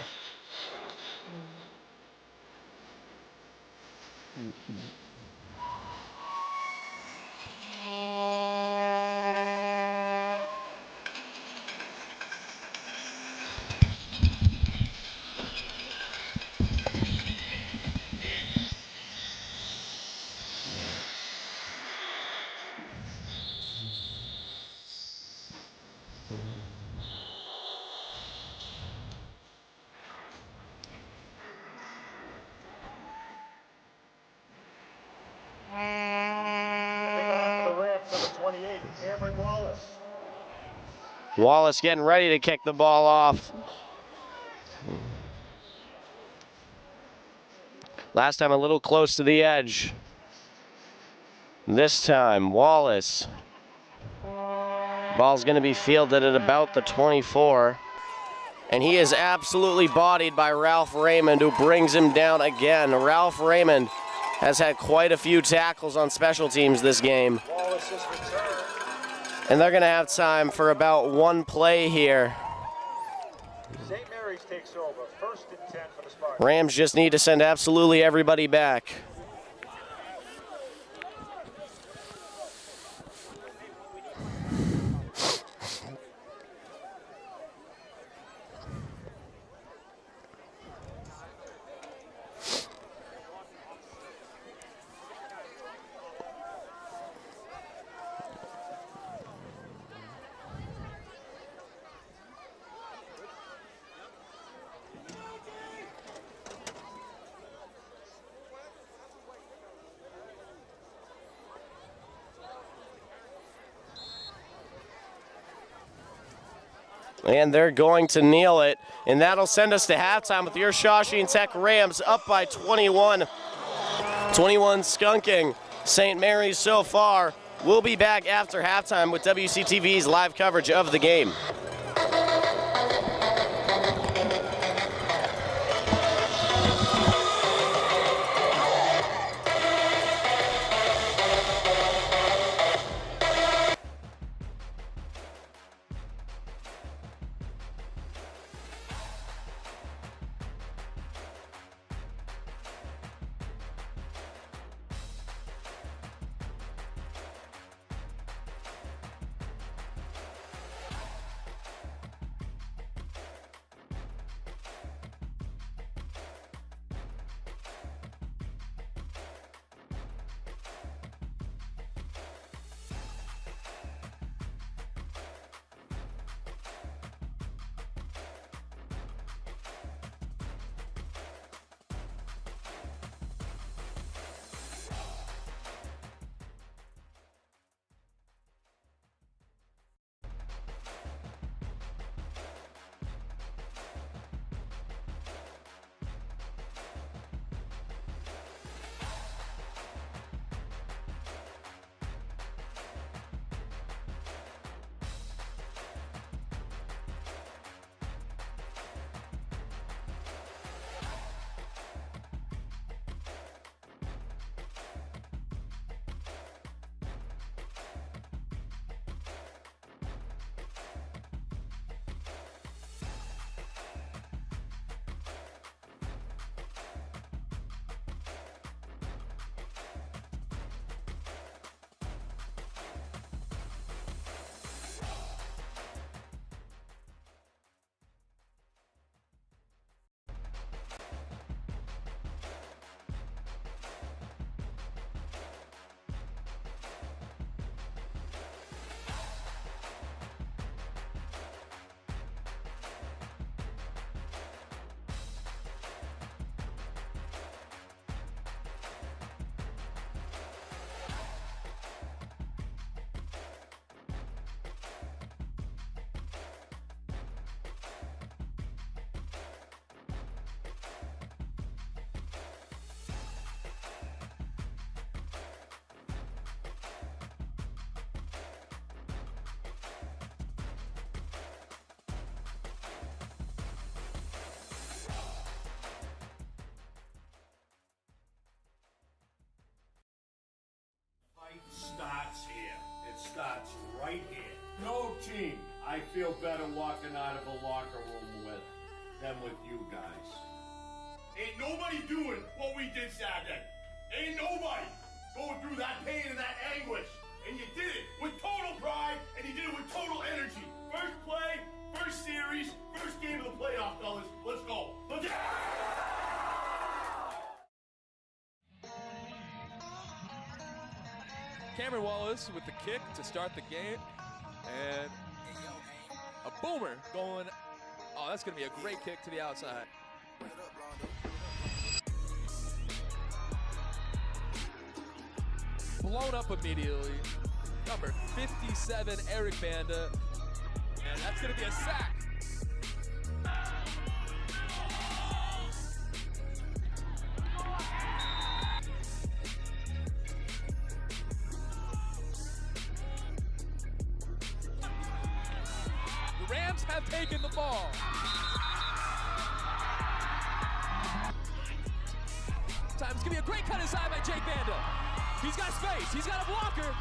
Wallace getting ready to kick the ball off. Last time a little close to the edge. This time Wallace. Ball's going to be fielded at about the 24. And he is absolutely bodied by Ralph Raymond, who brings him down again. Ralph Raymond has had quite a few tackles on special teams this game. Wallace's return. And they're going to have time for about one play here. St. Mary's takes over. 1st and 10 for the Spartans. Rams just need to send absolutely everybody back. And they're going to kneel it, and that'll send us to halftime with your Shawsheen Tech Rams up by 21. 21 skunking St. Mary's so far. We'll be back after halftime with WCTV's live coverage of the game. Starts here. It starts right here. No team I feel better walking out of a locker room with than with you guys. Ain't nobody doing what we did Saturday. Ain't nobody going through that pain and that anguish. And you did it with total pride, and you did it with total energy. First play, first series, first game of the playoff, fellas. Let's go. Let's go. Cameron Wallace with the kick to start the game, and a boomer going, oh, that's going to be a great kick to the outside. Blown up immediately. Number 57, Eric Banda, and that's going to be a sack. Rams have taken the ball. Time's gonna be a great cut inside by Jake Banda. He's got space, he's got a blocker.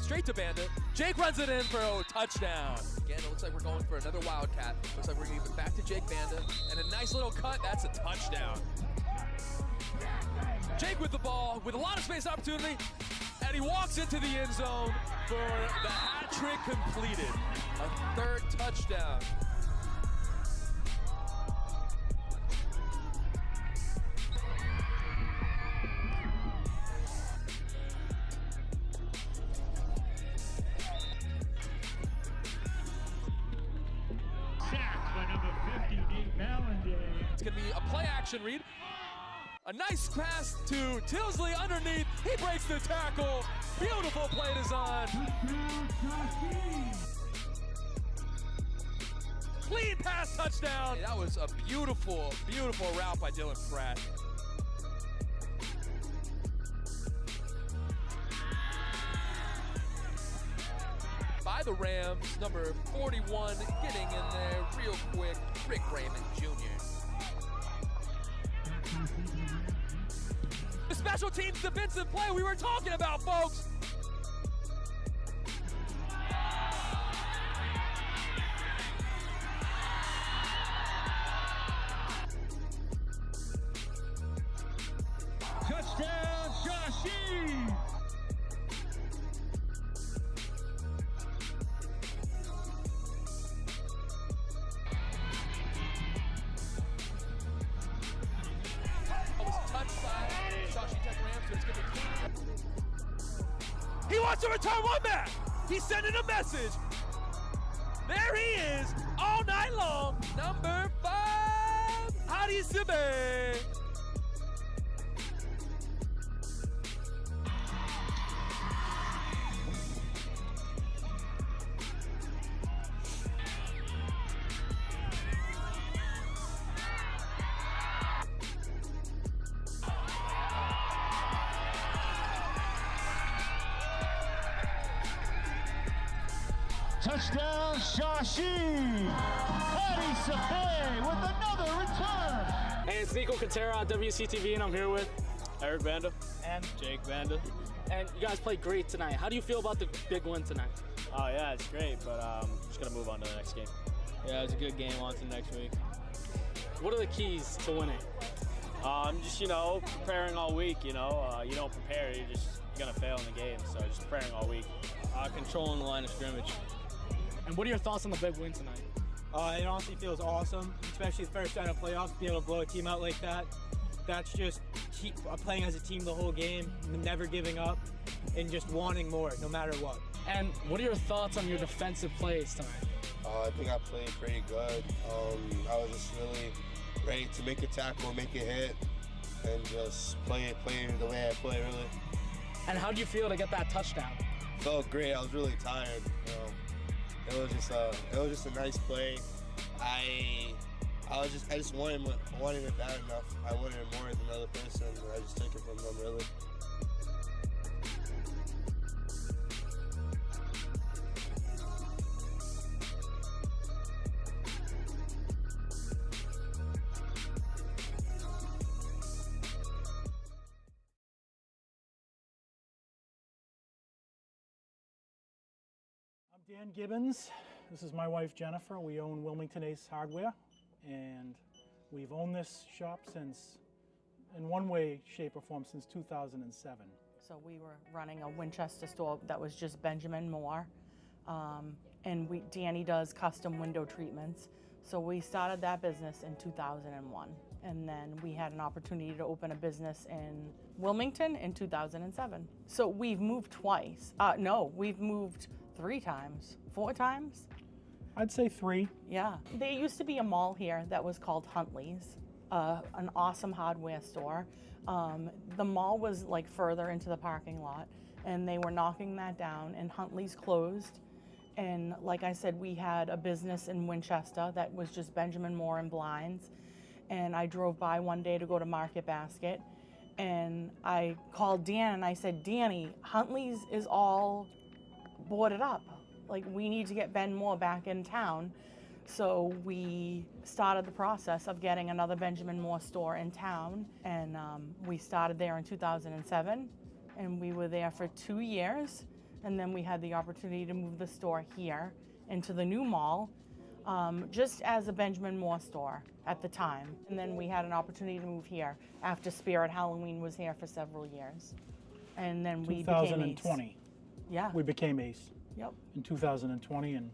straight to Bandit. Jake runs it in for a touchdown. Again, it looks like we're going for another Wildcat. Looks like we're gonna give it back to Jake Bandit. And a nice little cut, that's a touchdown. Jake with the ball, with a lot of space opportunity, and he walks into the end zone for the hat trick completed. A third touchdown. It's going to be a play action read. A nice pass to Tilsley underneath. He breaks the tackle. Beautiful play design. Clean pass touchdown. That was a beautiful, beautiful route by Dylan Pratt. By the Rams, number 41, getting in there real quick, Rick Raymond Jr. The special teams defensive play we were talking about, folks. Touchdown, Shawsheen! Shawsheen Tech Rams, so it's going to be. He wants to return one back. He's sending a message. There he is, all night long. Number 5, Hadi Sibe. Touchdown, Shawsheen! Hadi Sibe with another return! Hey, it's Nico Katera on WCTV, and I'm here with Eric Banda and Jake Banda. And you guys played great tonight. How do you feel about the big win tonight? Oh yeah, it's great, but I'm just gonna move on to the next game. Yeah, it's a good game. On to next week. What are the keys to winning? Just preparing all week. You don't prepare, you're gonna fail in the game. So just preparing all week. Controlling the line of scrimmage. And what are your thoughts on the big win tonight? It honestly feels awesome, especially the first round of playoffs, being able to blow a team out like that. That's just playing as a team the whole game, never giving up, and just wanting more, no matter what. And what are your thoughts on your defensive plays tonight? I think I played pretty good. I was just really ready to make a tackle, make a hit, and just play the way I play, really. And how do you feel to get that touchdown? Felt great. I was really tired. It was just a nice play. I just wanted it bad enough. I wanted it more than another person. I just took it from them, really. Dan Gibbons. This is my wife Jennifer. We own Wilmington Ace Hardware, and we've owned this shop since, in one way, shape, or form, since 2007. So we were running a Winchester store that was just Benjamin Moore, and Danny does custom window treatments. So we started that business in 2001, and then we had an opportunity to open a business in Wilmington in 2007. So we've moved twice. No, we've moved 3 times, 4 times? I'd say 3. Yeah. There used to be a mall here that was called Huntley's, an awesome hardware store. The mall was like further into the parking lot, and they were knocking that down, and Huntley's closed. And like I said, we had a business in Winchester that was just Benjamin Moore and blinds. And I drove by one day to go to Market Basket, and I called Dan and I said, Danny, Huntley's is all boarded up. Like, we need to get Ben Moore back in town. So we started the process of getting another Benjamin Moore store in town, and we started there in 2007, and we were there for 2 years. And then we had the opportunity to move the store here into the new mall, just as a Benjamin Moore store at the time. And then we had an opportunity to move here after Spirit Halloween was here for several years. And then we became Ace. 2020. Yeah. We became Ace. Yep. In 2020, and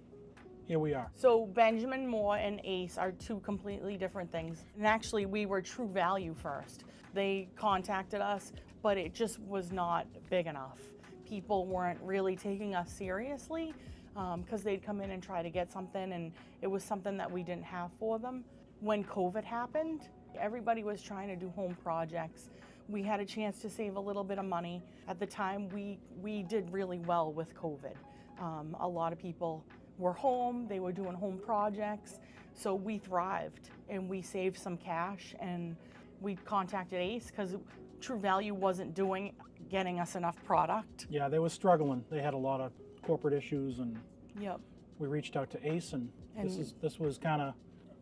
here we are. So Benjamin Moore and Ace are two completely different things. And actually, we were True Value first. They contacted us, but it just was not big enough. People weren't really taking us seriously because they'd come in and try to get something, and it was something that we didn't have for them. When COVID happened, everybody was trying to do home projects. We had a chance to save a little bit of money. At the time, we did really well with COVID. A lot of people were home, they were doing home projects, so we thrived and we saved some cash, and we contacted Ace because True Value wasn't getting us enough product. Yeah, they were struggling. They had a lot of corporate issues, and yep. We reached out to Ace, and this was kind of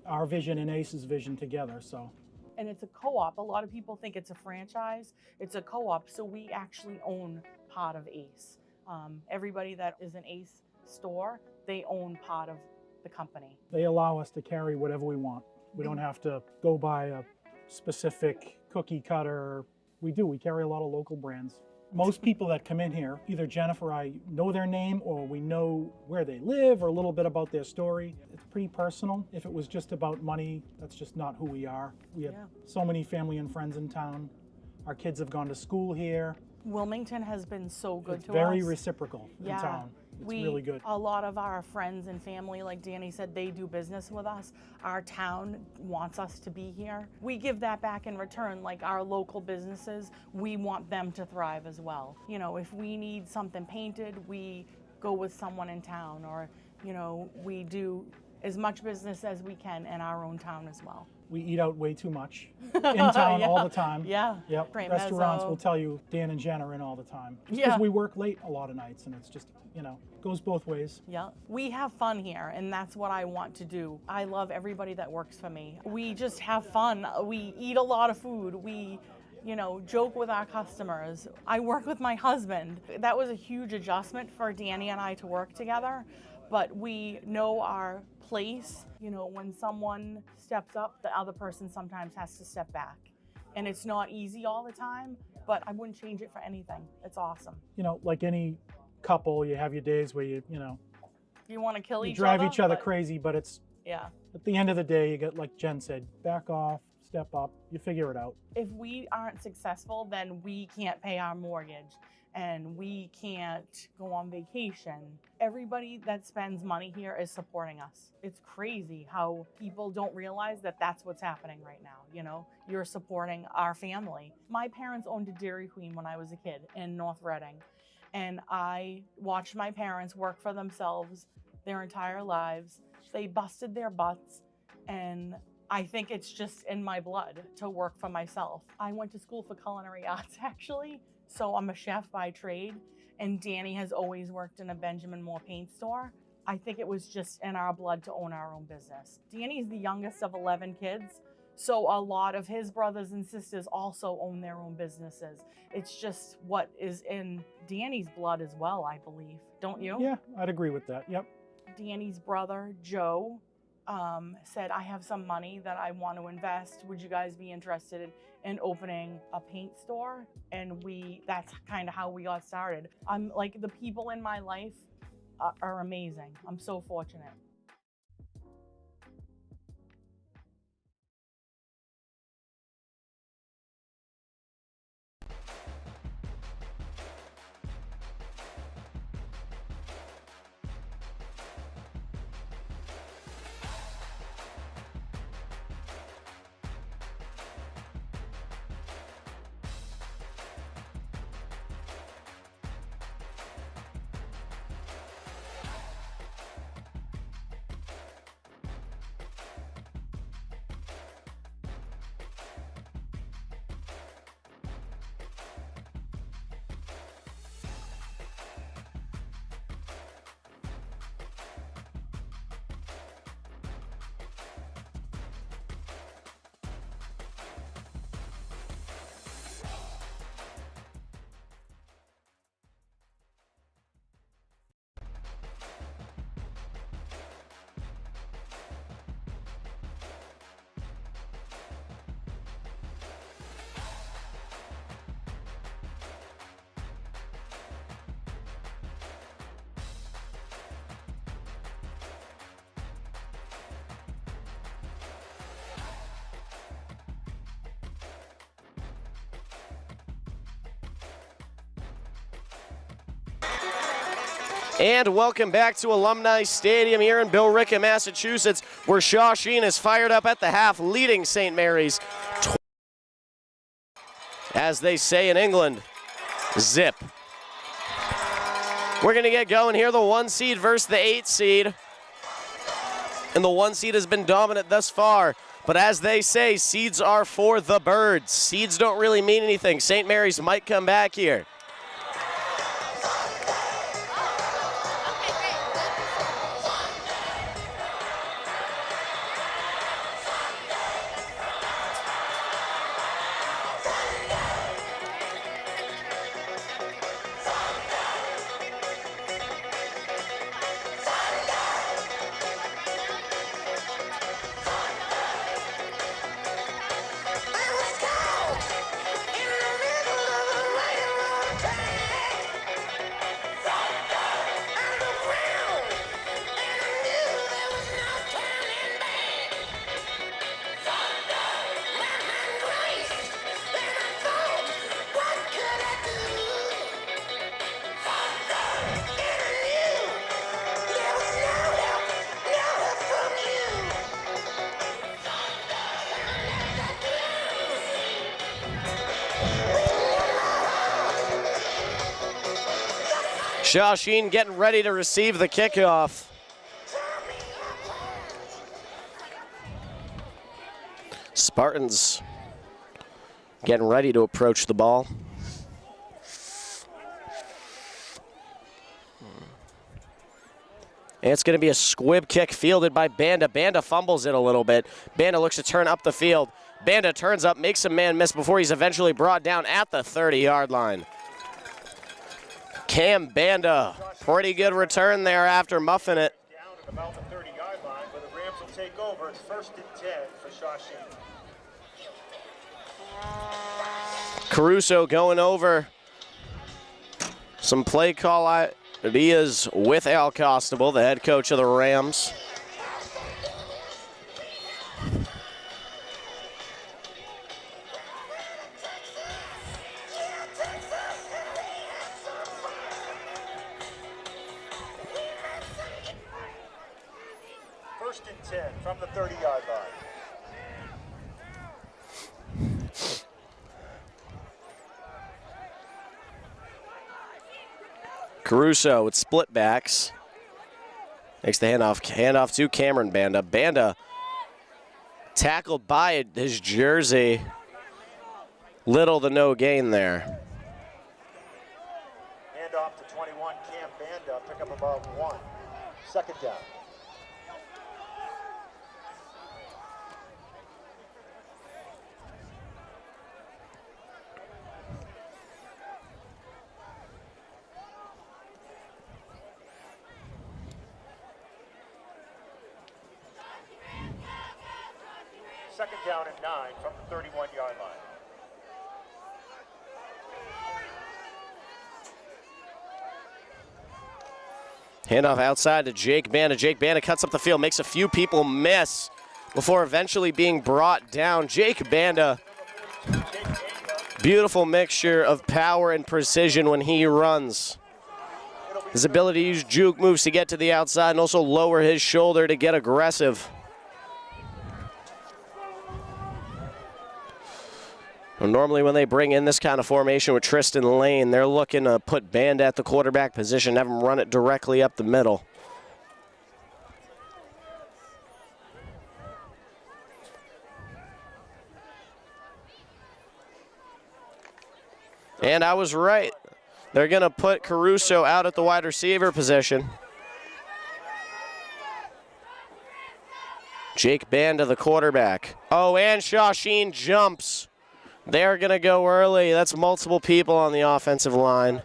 our vision and Ace's vision together. So. And it's a co-op. A lot of people think it's a franchise. It's a co-op, so we actually own part of Ace. Everybody that is an Ace store, they own part of the company. They allow us to carry whatever we want. We don't have to go buy a specific cookie cutter. We carry a lot of local brands. Most people that come in here, either Jennifer or I know their name, or we know where they live, or a little bit about their story. It's pretty personal. If it was just about money, that's just not who we are. We have so many family and friends in town. Our kids have gone to school here. Wilmington has been so good to us. It's very reciprocal in town. It's really good. A lot of our friends and family, like Danny said, they do business with us. Our town wants us to be here. We give that back in return, like our local businesses, we want them to thrive as well. You know, if we need something painted, we go with someone in town, or, you know, we do as much business as we can in our own town as well. We eat out way too much in town all the time. Yeah. Yep. Great Restaurants mezzo. will tell you Dan and Jen are in all the time. Just Yeah. because we work late a lot of nights, and it's just, you know, goes both ways. Yeah. We have fun here, and that's what I want to do. I love everybody that works for me. We just have fun. We eat a lot of food. We, you know, joke with our customers. I work with my husband. That was a huge adjustment for Danny and I to work together, but we know our place. You know, when someone steps up, the other person sometimes has to step back. And it's not easy all the time, but I wouldn't change it for anything. It's awesome. You know, like any couple, you have your days where you want to kill each other. drive each other crazy, but it's, yeah. At the end of the day, you get, like Jen said, back off, step up, you figure it out. If we aren't successful, then we can't pay our mortgage and we can't go on vacation. Everybody that spends money here is supporting us. It's crazy how people don't realize that that's what's happening right now. You know, you're supporting our family. My parents owned a Dairy Queen when I was a kid in North Reading, and I watched my parents work for themselves their entire lives. They busted their butts, and I think it's just in my blood to work for myself. I went to school for culinary arts, actually. So I'm a chef by trade, and Danny has always worked in a Benjamin Moore paint store. I think it was just in our blood to own our own business. Danny's the youngest of 11 kids, so a lot of his brothers and sisters also own their own businesses. It's just what is in Danny's blood as well, I believe. Don't you? Yeah, I'd agree with that. Yep. Danny's brother, Joe, said, I have some money that I want to invest. Would you guys be interested in opening a paint store? And that's kind of how we got started. I'm like, the people in my life are amazing. I'm so fortunate. And welcome back to Alumni Stadium here in Billerica, Massachusetts, where Shawsheen is fired up at the half, leading St. Mary's. As they say in England, zip. We're going to get going here, the 1 seed versus the 8 seed. And the 1 seed has been dominant thus far. But as they say, seeds are for the birds. Seeds don't really mean anything. St. Mary's might come back here. Shawsheen getting ready to receive the kickoff. Spartans getting ready to approach the ball. And it's going to be a squib kick fielded by Banda. Banda fumbles it a little bit. Banda looks to turn up the field. Banda turns up, makes a man miss before he's eventually brought down at the 30-yard line. Cam Banda, pretty good return there after muffing it. Down at about the 30-yard line, where the Rams will take over. It's 1st and 10 for Shawsheen. Caruso going over some play call ideas with Al Costable, the head coach of the Rams. From the 30-yard line. Caruso with split backs. Makes the handoff to Cameron Banda. Banda tackled by his jersey. Little to no gain there. Handoff to 21, Cam Banda. Pick up about 1. 2nd down. Second down and 9 from the 31-yard line. Handoff outside to Jake Banda. Jake Banda cuts up the field, makes a few people miss before eventually being brought down. Jake Banda, beautiful mixture of power and precision when he runs. His ability to use juke moves to get to the outside and also lower his shoulder to get aggressive. Well, normally when they bring in this kind of formation with Tristan Lane, they're looking to put Banda at the quarterback position, have him run it directly up the middle. And I was right. They're going to put Caruso out at the wide receiver position. Jake Banda, the quarterback. Oh, and Shawsheen jumps. They're going to go early. That's multiple people on the offensive line.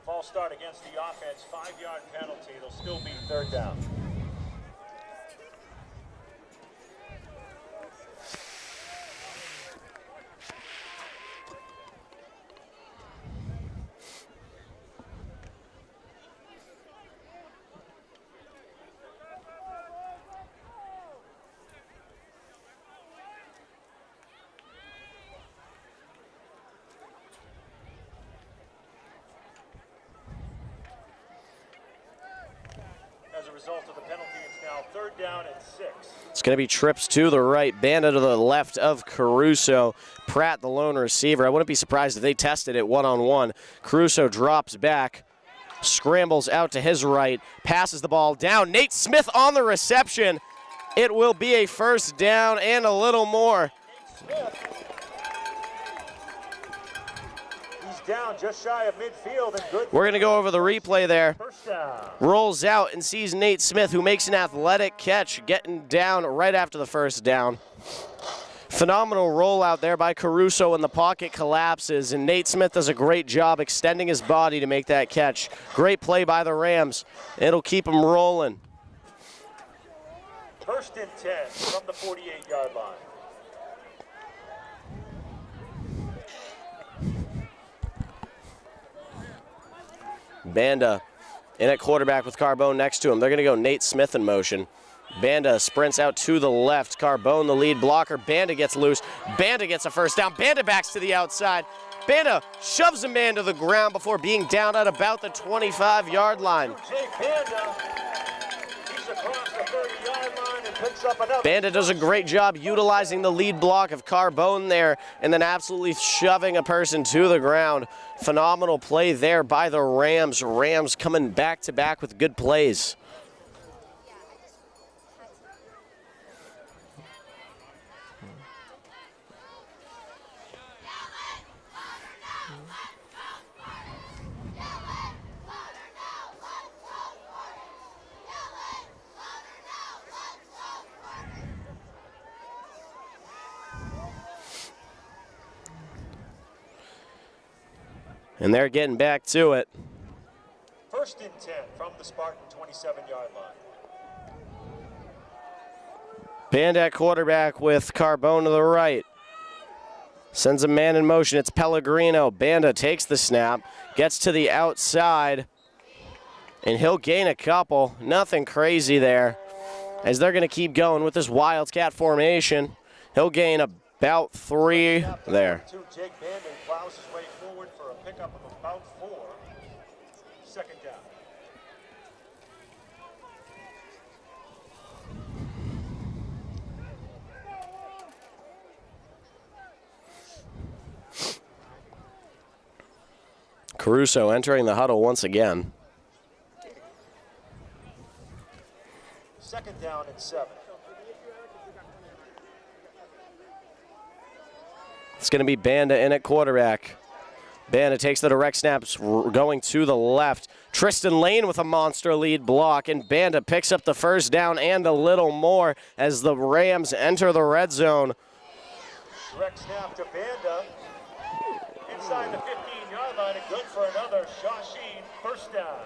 False start against the offense, 5-yard penalty. It'll still be 3rd down. result of the penalty. It's now 3rd down and 6. It's going to be trips to the right, Banda to the left of Caruso. Pratt, the lone receiver. I wouldn't be surprised if they tested it one-on-one. Caruso drops back, scrambles out to his right, passes the ball down. Nate Smith on the reception. It will be a 1st down and a little more. He's down just shy of midfield and good. We're going to go over the replay there. 1st down. Rolls out and sees Nate Smith, who makes an athletic catch, getting down right after the 1st down. Phenomenal rollout there by Caruso, and the pocket collapses, and Nate Smith does a great job extending his body to make that catch. Great play by the Rams. It'll keep them rolling. 1st and 10 from the 48-yard line. Banda in at quarterback with Carbone next to him. They're going to go Nate Smith in motion. Banda sprints out to the left. Carbone, the lead blocker. Banda gets loose. Banda gets a 1st down. Banda backs to the outside. Banda shoves a man to the ground before being down at about the 25-yard line. Jake Banda, he's across the 30-yard line and picks up another. Banda does a great job utilizing the lead block of Carbone there and then absolutely shoving a person to the ground. Phenomenal play there by the Rams. Rams coming back-to-back with good plays. And they're getting back to it. 1st and 10 from the Spartan 27-yard line. Band at quarterback with Carbone to the right. Sends a man in motion. It's Pellegrino. Banda takes the snap, gets to the outside, and he'll gain a couple. Nothing crazy there, as they're going to keep going with this Wildcat formation. He'll gain about 3 there. Jake Banda plows his way forward for a pickup of about 4. 2nd down. Caruso entering the huddle once again. 2nd down and 7. It's going to be Banda in at quarterback. Banda takes the direct snaps, going to the left. Tristan Lane with a monster lead block, and Banda picks up the 1st down and a little more as the Rams enter the red zone. Direct snap to Banda. Inside the 15-yard line and good for another Shawsheen 1st down.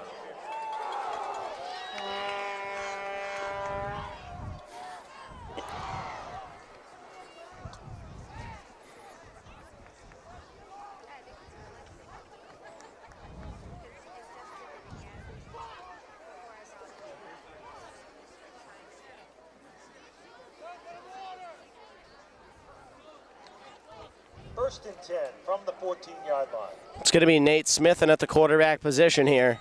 First and 10 from the 14-yard line. It's going to be Nate Smith in at the quarterback position here.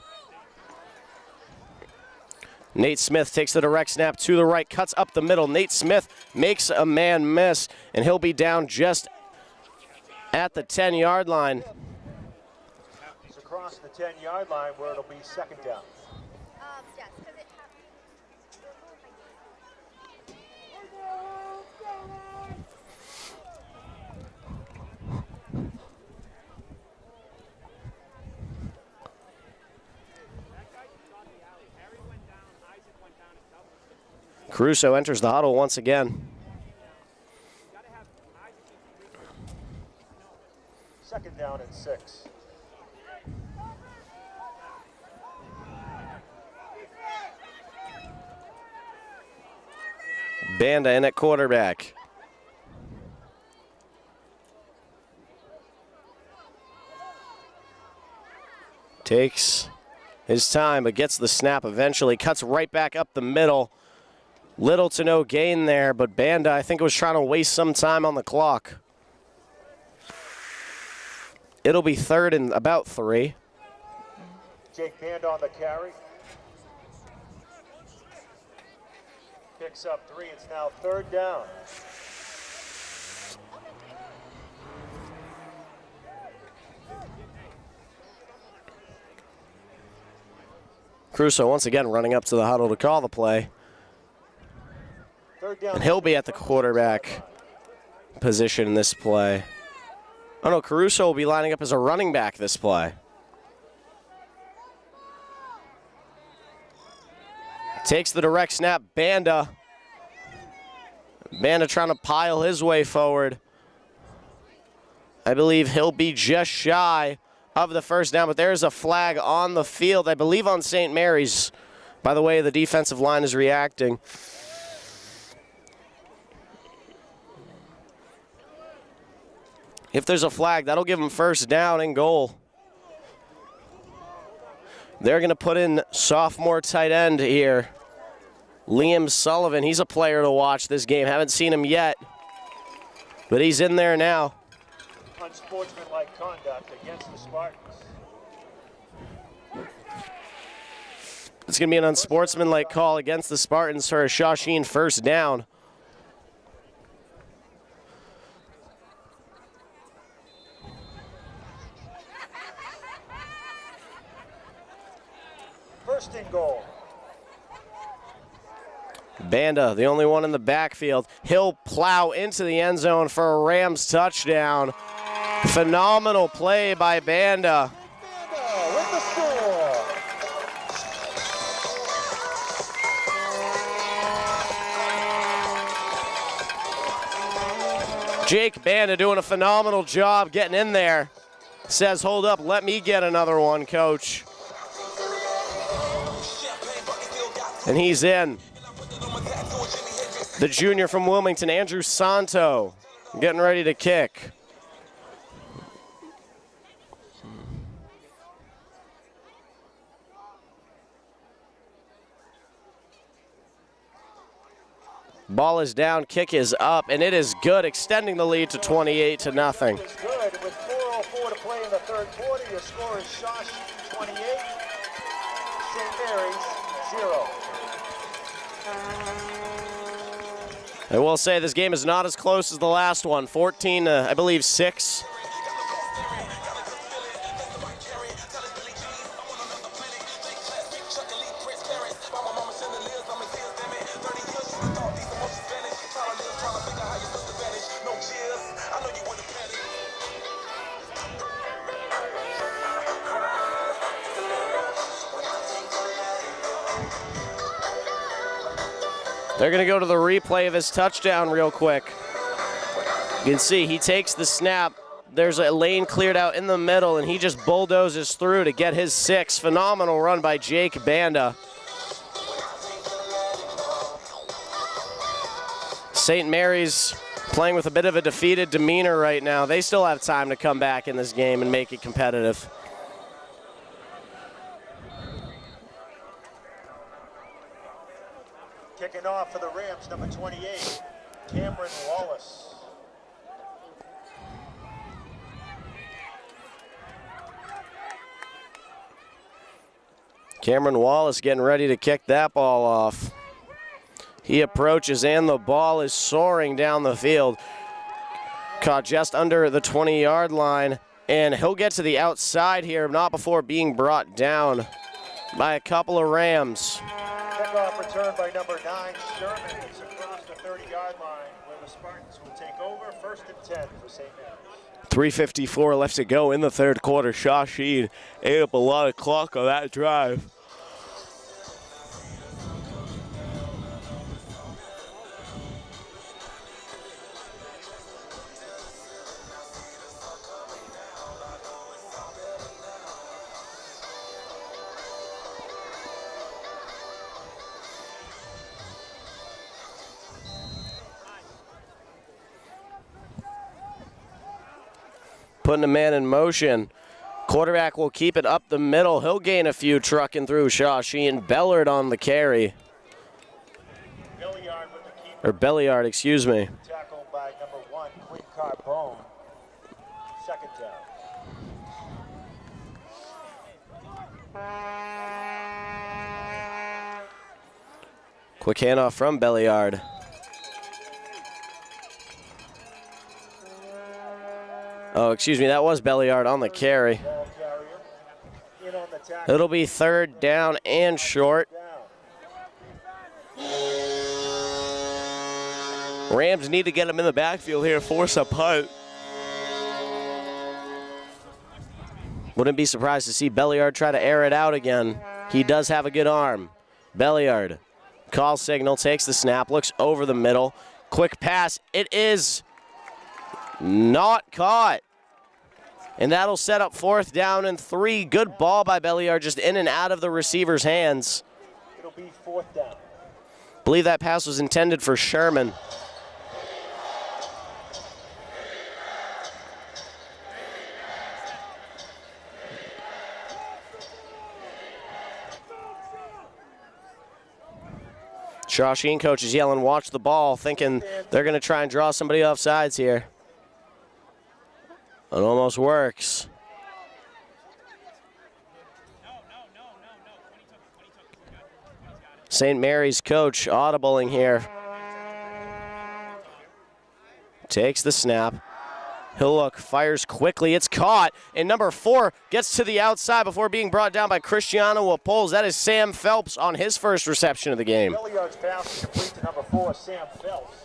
Nate Smith takes the direct snap to the right, cuts up the middle. Nate Smith makes a man miss, and he'll be down just at the 10-yard line. He's across the 10-yard line where it'll be 2nd down. Caruso enters the huddle once again. 2nd down and 6. Banda in at quarterback. Takes his time, but gets the snap eventually. Cuts right back up the middle. Little to no gain there, but Banda, I think, was trying to waste some time on the clock. It'll be 3rd and about 3. Jake Banda on the carry. Picks up 3. It's now 3rd down. Crusoe once again running up to the huddle to call the play. And he'll be at the quarterback position in this play. Oh no, Caruso will be lining up as a running back this play. Takes the direct snap, Banda. Banda trying to pile his way forward. I believe he'll be just shy of the 1st down, but there's a flag on the field, I believe on St. Mary's, by the way the defensive line is reacting. If there's a flag, that'll give them 1st down and goal. They're going to put in sophomore tight end here, Liam Sullivan. He's a player to watch this game. Haven't seen him yet, but he's in there now. Unsportsmanlike conduct against the Spartans. It's going to be an unsportsmanlike call against the Spartans for a Shawsheen 1st down. First and goal. Banda, the only one in the backfield. He'll plow into the end zone for a Rams touchdown. Phenomenal play by Banda. With the score. Jake Banda doing a phenomenal job getting in there. Says, hold up, let me get another one, coach. And he's in. The junior from Wilmington, Andrew Santo, getting ready to kick. Ball is down, kick is up, and it is good, extending the lead to 28-0. It's good. With 4:04 to play in the 3rd quarter, your score is Shawsheen 28, St. Mary's 0. I will say this game is not as close as the last one. 14 to, I believe, 6. They're going to go to the replay of his touchdown real quick. You can see he takes the snap. There's a lane cleared out in the middle, and he just bulldozes through to get his 6. Phenomenal run by Jake Banda. St. Mary's playing with a bit of a defeated demeanor right now. They still have time to come back in this game and make it competitive. Kicking off for the Rams, number 28, Cameron Wallace. Cameron Wallace getting ready to kick that ball off. He approaches, and the ball is soaring down the field. Caught just under the 20-yard line, and he'll get to the outside here, not before being brought down by a couple of Rams. Kickoff return by number 9, Sherman. It's across the 30-yard line where the Spartans will take over. 1st and 10 for St. Mary's. 3:54 left to go in the 3rd quarter. Shawsheen ate up a lot of clock on that drive. Putting a man in motion. Quarterback will keep it up the middle. He'll gain a few trucking through Shawsheen. Bellard on the carry. Belliard, excuse me. Tackled by number 1, Quinn Carbone. 2nd down. Quick handoff from Belliard. Oh, excuse me, that was Belliard on the carry. It'll be 3rd down and short. Rams need to get him in the backfield here, force a punt. Wouldn't be surprised to see Belliard try to air it out again. He does have a good arm. Belliard, call signal, takes the snap, looks over the middle. Quick pass, it is not caught. And that'll set up 4th down and 3. Good ball by Belliard, just in and out of the receiver's hands. It'll be 4th down. Believe that pass was intended for Sherman. Shawsheen coach is yelling, watch the ball, thinking they're going to try and draw somebody off sides here. It almost works. St. Mary's coach audibling here. Takes the snap. He'll look, fires quickly. It's caught, and number 4 gets to the outside before being brought down by Cristiano Wapols. That is Sam Phelps on his first reception of the game. Belliard's pass is complete to number 4, Sam Phelps.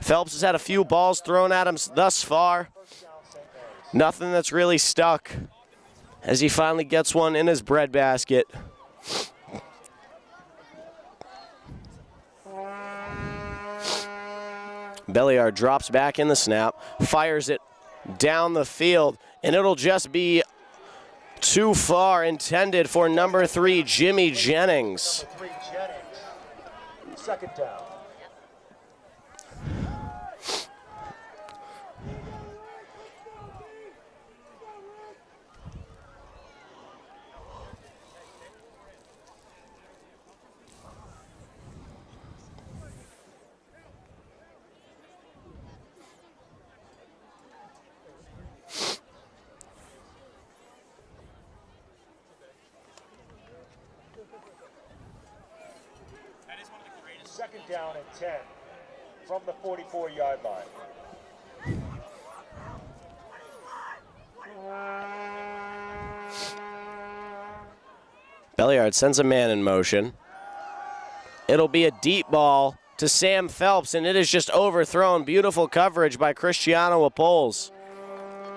Phelps has had a few balls thrown at him thus far. Nothing that's really stuck as he finally gets one in his breadbasket. Belliard drops back in the snap, fires it down the field, and it'll just be too far, intended for number 3, Jimmy Jennings. Number 3, Jennings. 2nd down. Down at 10 from the 44-yard line. Belliard sends a man in motion. It'll be a deep ball to Sam Phelps, and it is just overthrown. Beautiful coverage by Cristiano Wapols.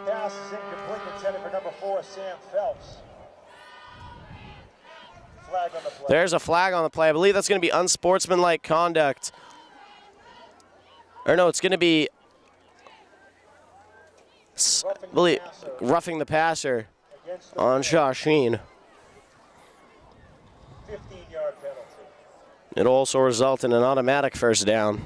Pass is incomplete, intended for number 4, Sam Phelps. Flag on the play. There's a flag on the play. I believe that's going to be unsportsmanlike conduct. Or no, it's going to be roughing the passer on Shawsheen. 15-yard penalty. It'll also result in an automatic 1st down.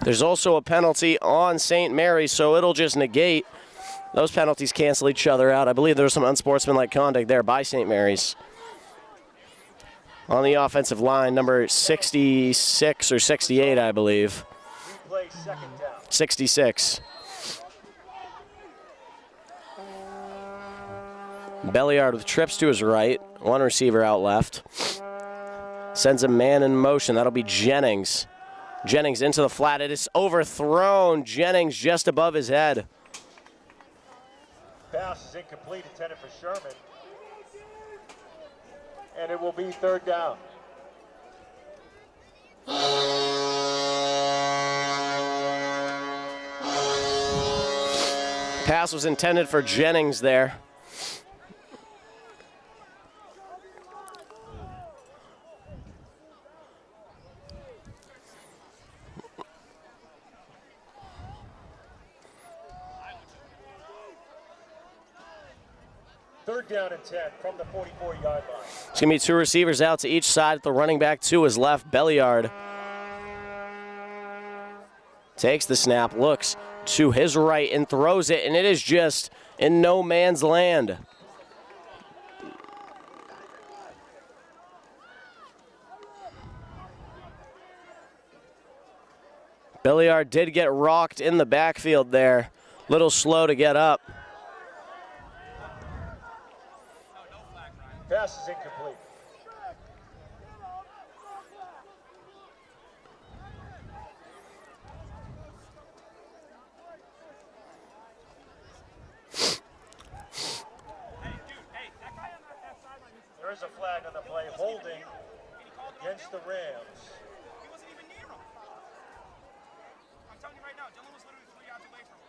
There's also a penalty on St. Mary's, so it'll just negate. Those penalties cancel each other out. I believe there was some unsportsmanlike conduct there by St. Mary's. On the offensive line, number 66 or 68, I believe. 66. Belliard with trips to his right. 1 receiver out left. Sends a man in motion. That'll be Jennings. Jennings into the flat. It is overthrown. Jennings just above his head. Pass is incomplete, intended for Sherman. And it will be 3rd down. Pass was intended for Jennings there. Third down and 10 from the 44-yard line. It's going to be 2 receivers out to each side. The running back to his left, Belliard. Takes the snap, looks to his right, and throws it, and it is just in no man's land. Belliard did get rocked in the backfield there. Little slow to get up. Pass is incomplete. There is a flag on the play, holding against the Rams. He wasn't even near him. I'm telling you right now, Dylan was literally 3 yards away from him.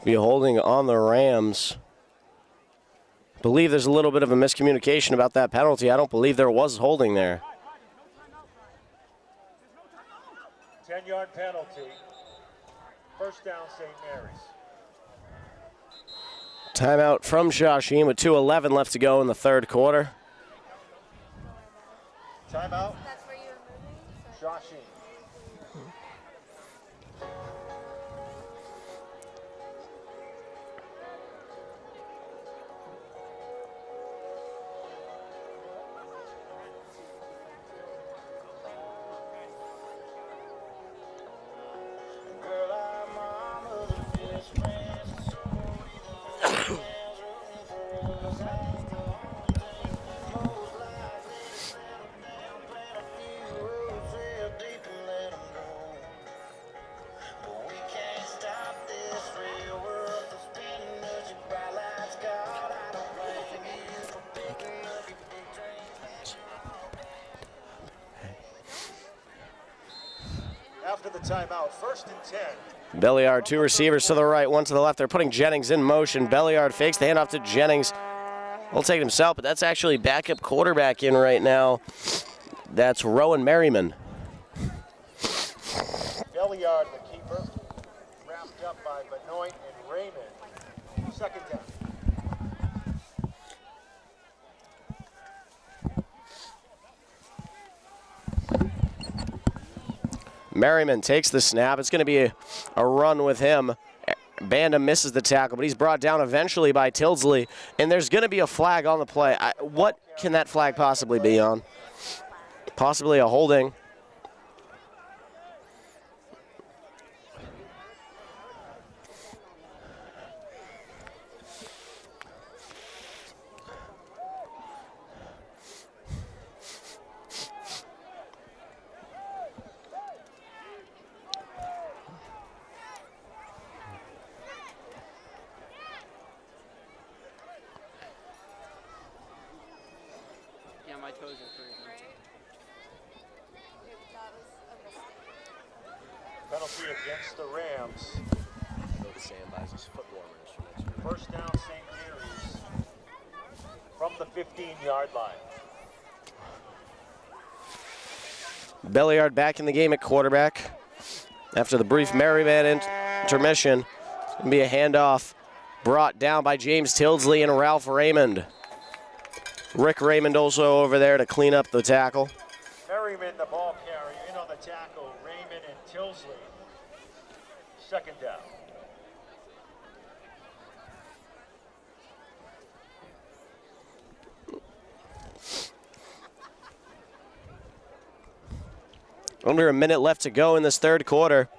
Be holding on the Rams. Believe there's a little bit of a miscommunication about that penalty. I don't believe there was holding there. 10-yard penalty. First down, St. Mary's. Timeout from Shawsheen with 2:11 left to go in the third quarter. Timeout. Shawsheen. After the timeout, 1st and 10. Belliard, 2 receivers to the right, 1 to the left. They're putting Jennings in motion. Belliard fakes the handoff to Jennings. He'll take it himself, but that's actually backup quarterback in right now. That's Rowan Merriman. Belliard, the keeper, wrapped up by Benoit and Raymond. 2nd down. Merriman takes the snap. It's going to be a run with him. Banda misses the tackle, but he's brought down eventually by Tilsley, and there's going to be a flag on the play. What can that flag possibly be on? Possibly a holding. My toes are freezing. Penalty against the Rams. Sam buys his foot warmers. First down, St. Mary's from the 15-yard line. Belliard back in the game at quarterback. After the brief Merriman intermission, it's going to be a handoff brought down by James Tilsley and Ralph Raymond. Rick Raymond also over there to clean up the tackle. Merriman, the ball carrier, in on the tackle. Raymond and Tilsley. 2nd down. Under a minute left to go in this third quarter.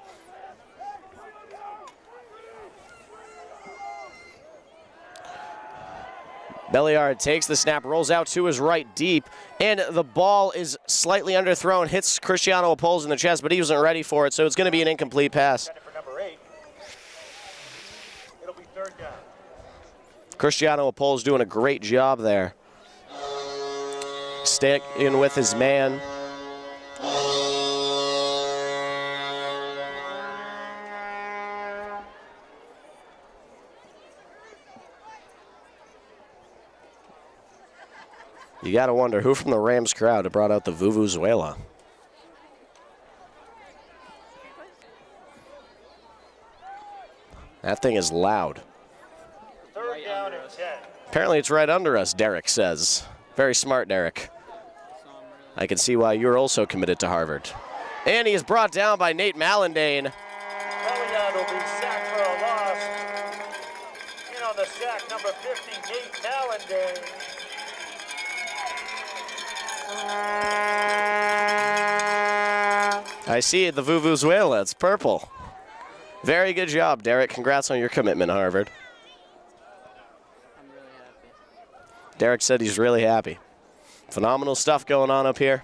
Belliard takes the snap, rolls out to his right deep, and the ball is slightly underthrown, hits Cristiano Apolles in the chest, but he wasn't ready for it, so it's going to be an incomplete pass. For number 8. It'll be 3rd down. Cristiano Apolles doing a great job there. Sticking with his man. You got to wonder who from the Rams crowd brought out the Vuvuzuela. That thing is loud. 3rd down and 10. Apparently it's right under us, Derek says. Very smart, Derek. I can see why you're also committed to Harvard. And he is brought down by Nate Mallandane. Hyundai. I see it, the Vuvuzuela. It's purple. Very good job, Derek. Congrats on your commitment, Harvard. I'm really happy. Derek said he's really happy. Phenomenal stuff going on up here.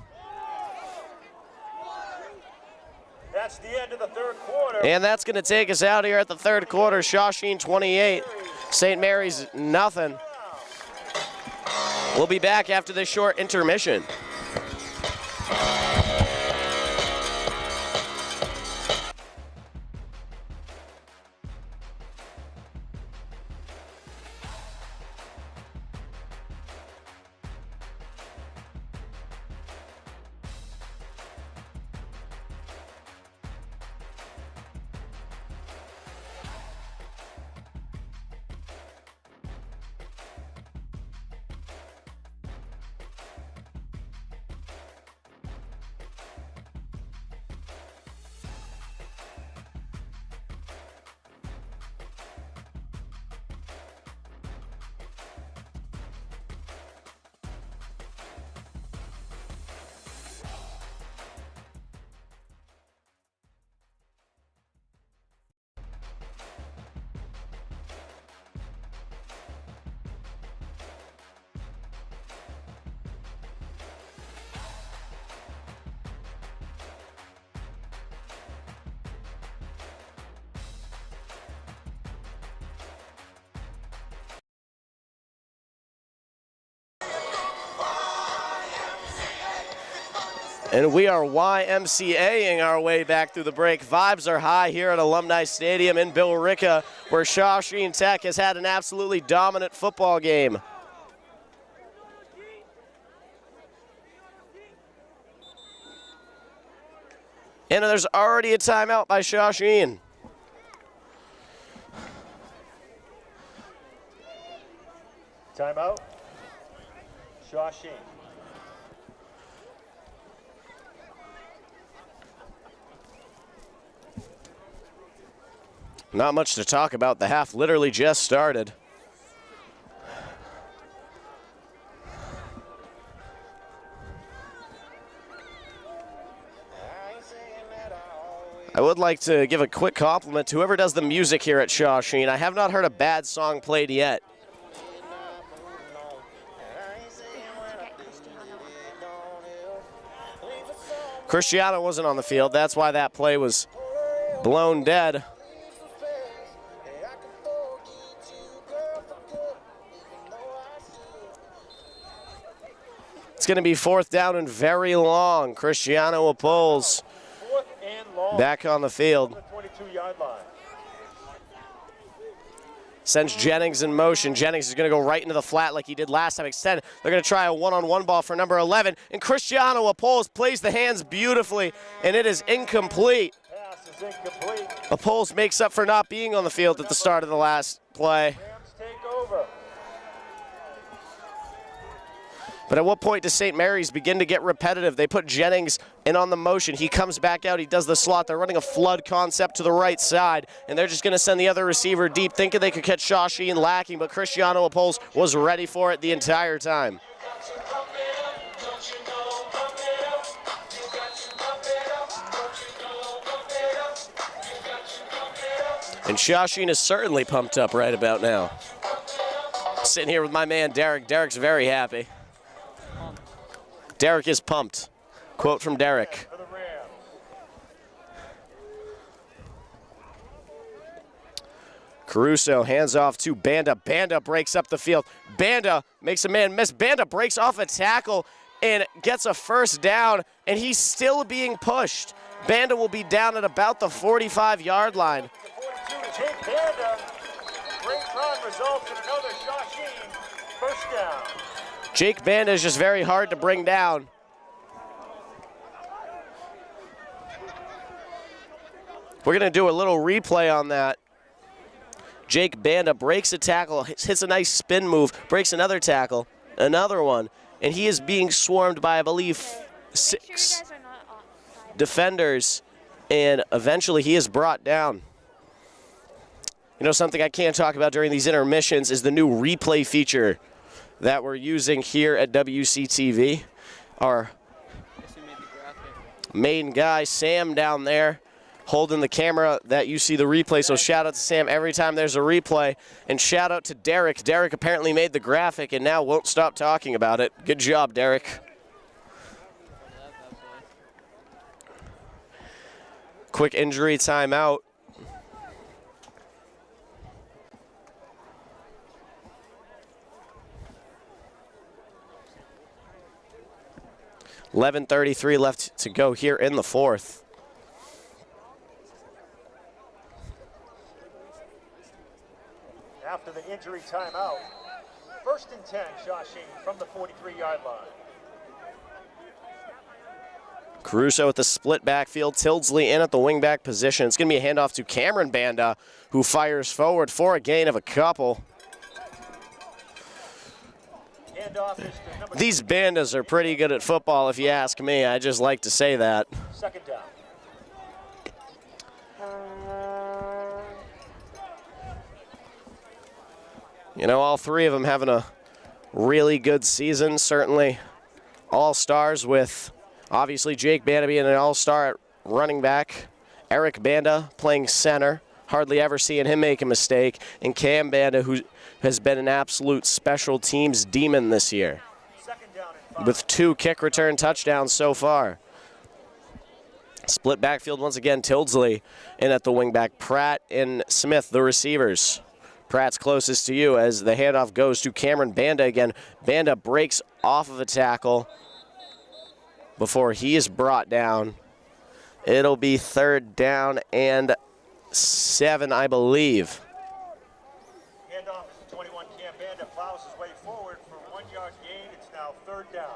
That's the end of the third quarter. And that's going to take us out here at the third quarter. Shawsheen 28, St. Mary's nothing. We'll be back after this short intermission. And we are YMCAing our way back through the break. Vibes are high here at Alumni Stadium in Billerica, where Shawsheen Tech has had an absolutely dominant football game. And there's already a timeout by Shawsheen. Timeout. Shawsheen. Not much to talk about. The half literally just started. I would like to give a quick compliment to whoever does the music here at Shawsheen. I have not heard a bad song played yet. Cristiano wasn't on the field. That's why that play was blown dead. It's going to be fourth down and very long. Cristiano Apolles back on the field. 22-yard line. Sends Jennings in motion. Jennings is going to go right into the flat like he did last time. Extend. They're going to try a one-on-one ball for number 11. And Cristiano Apolles plays the hands beautifully, and it is incomplete. Pass is incomplete. Apolles makes up for not being on the field at the start of the last play. Rams take over. But at what point does St. Mary's begin to get repetitive? They put Jennings in on the motion. He comes back out. He does the slot. They're running a flood concept to the right side, and they're just going to send the other receiver deep, thinking they could catch Shawsheen lacking, but Cristiano Apolles was ready for it the entire time. And Shawsheen is certainly pumped up right about now. Sitting here with my man Derek. Derek's very happy. Derek is pumped. Quote from Derek. Caruso hands off to Banda. Banda breaks up the field. Banda makes a man miss. Banda breaks off a tackle and gets a first down, and he's still being pushed. Banda will be down at about the 45-yard line. 42 to take Banda. Great run results in another Shawsheen first down. Jake Banda is just very hard to bring down. We're going to do a little replay on that. Jake Banda breaks a tackle, hits a nice spin move, breaks another tackle, another one, and he is being swarmed by, I believe, 6 defenders, and eventually he is brought down. You know, something I can't talk about during these intermissions is the new replay feature that we're using here at WCTV. Our main guy, Sam, down there, holding the camera that you see the replay. So shout out to Sam every time there's a replay. And shout out to Derek. Derek apparently made the graphic and now won't stop talking about it. Good job, Derek. Quick injury timeout. .11:33 left to go here in the fourth. After the injury timeout, 1st and 10, Shawsheen from the 43-yard line. Caruso at the split backfield, Tildesley in at the wingback position. It's going to be a handoff to Cameron Banda, who fires forward for a gain of a couple. These Bandas are pretty good at football, if you ask me. I just like to say that. 2nd down. You know, all three of them having a really good season, certainly all-stars, with obviously Jake Banda being an all-star at running back, Eric Banda playing center, hardly ever seeing him make a mistake, and Cam Banda, who has been an absolute special teams demon this year, with 2 kick return touchdowns so far. Split backfield once again, Tildesley in at the wingback, Pratt and Smith, the receivers. Pratt's closest to you as the handoff goes to Cameron Banda again. Banda breaks off of a tackle before he is brought down. It'll be 3rd down and 7, I believe. Handoff is to 21. Cam Banda plows his way forward for 1-yard gain. It's now 3rd down.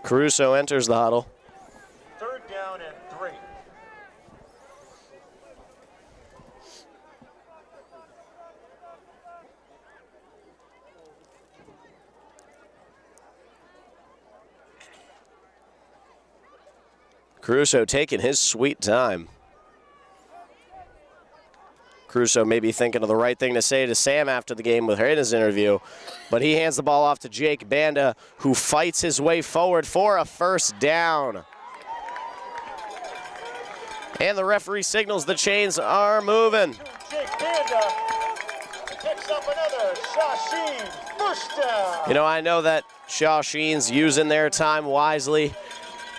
Caruso enters the huddle. 3rd down and 3. Caruso taking his sweet time. Caruso may be thinking of the right thing to say to Sam after the game with her in his interview, but he hands the ball off to Jake Banda, who fights his way forward for a 1st down. And the referee signals the chains are moving. Jake Banda picks up another Shawsheen 1st down. You know, I know that Shawsheen's using their time wisely,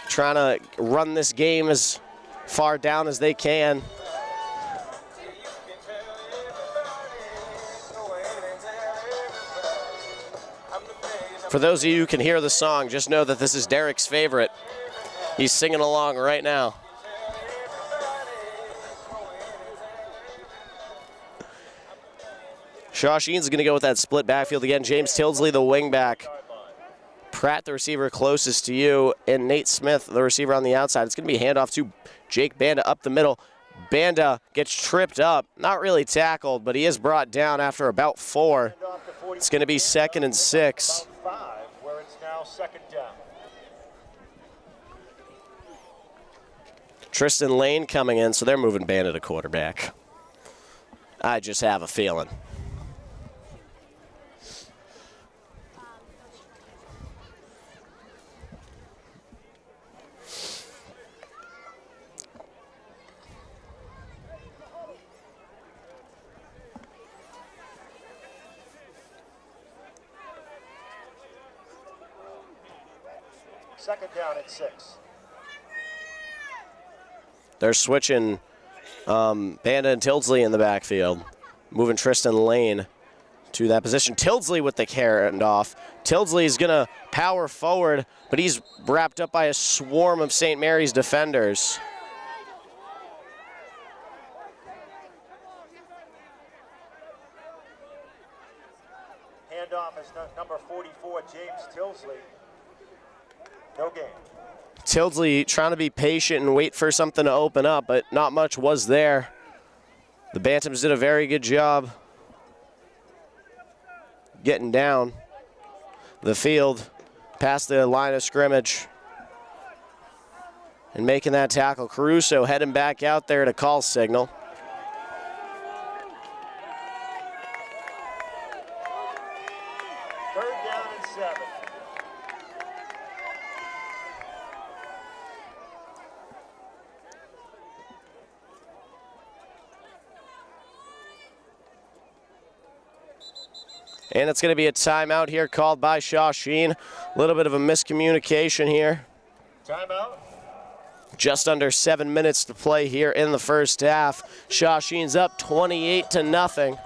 trying to run this game as far down as they can. For those of you who can hear the song, just know that this is Derek's favorite. He's singing along right now. Shawsheen's going to go with that split backfield again. James Tildesley, the wingback. Pratt, the receiver closest to you, and Nate Smith, the receiver on the outside. It's going to be a handoff to Jake Banda up the middle. Banda gets tripped up, not really tackled, but he is brought down after about 4. It's going to be 2nd and 6. 5, where it's now 2nd down. Tristan Lane coming in, so they're moving Banda to quarterback. I just have a feeling. Second down at 6. They're switching Banda and Tildesley in the backfield, moving Tristan Lane to that position. Tildesley with the handoff. Tildesley is going to power forward, but he's wrapped up by a swarm of St. Mary's defenders. Handoff is number 44, James Tildesley. No gain. Tildesley trying to be patient and wait for something to open up, but not much was there. The Bantams did a very good job getting down the field past the line of scrimmage. and making that tackle. Caruso heading back out there to call signal. Third down and 7. And it's going to be a timeout here called by Shawsheen. A little bit of a miscommunication here. Timeout. Just under 7 minutes to play here in the first half. Shawsheen's up 28-0.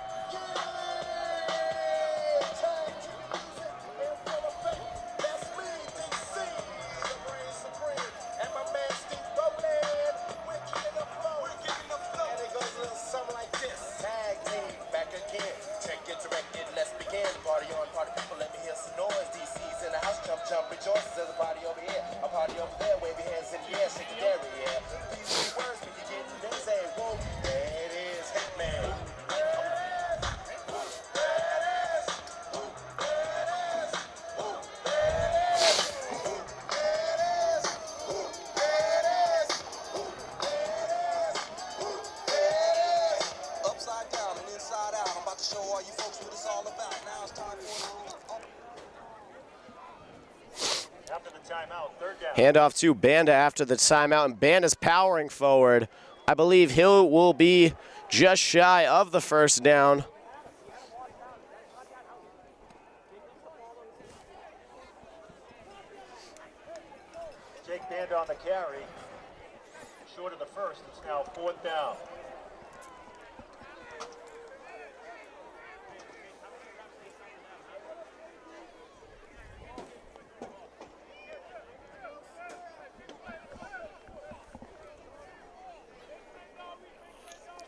Handoff to Banda after the timeout, and Banda's powering forward. I believe he will be just shy of the first down. Jake Banda on the carry. Short of the first, it's now 4th down.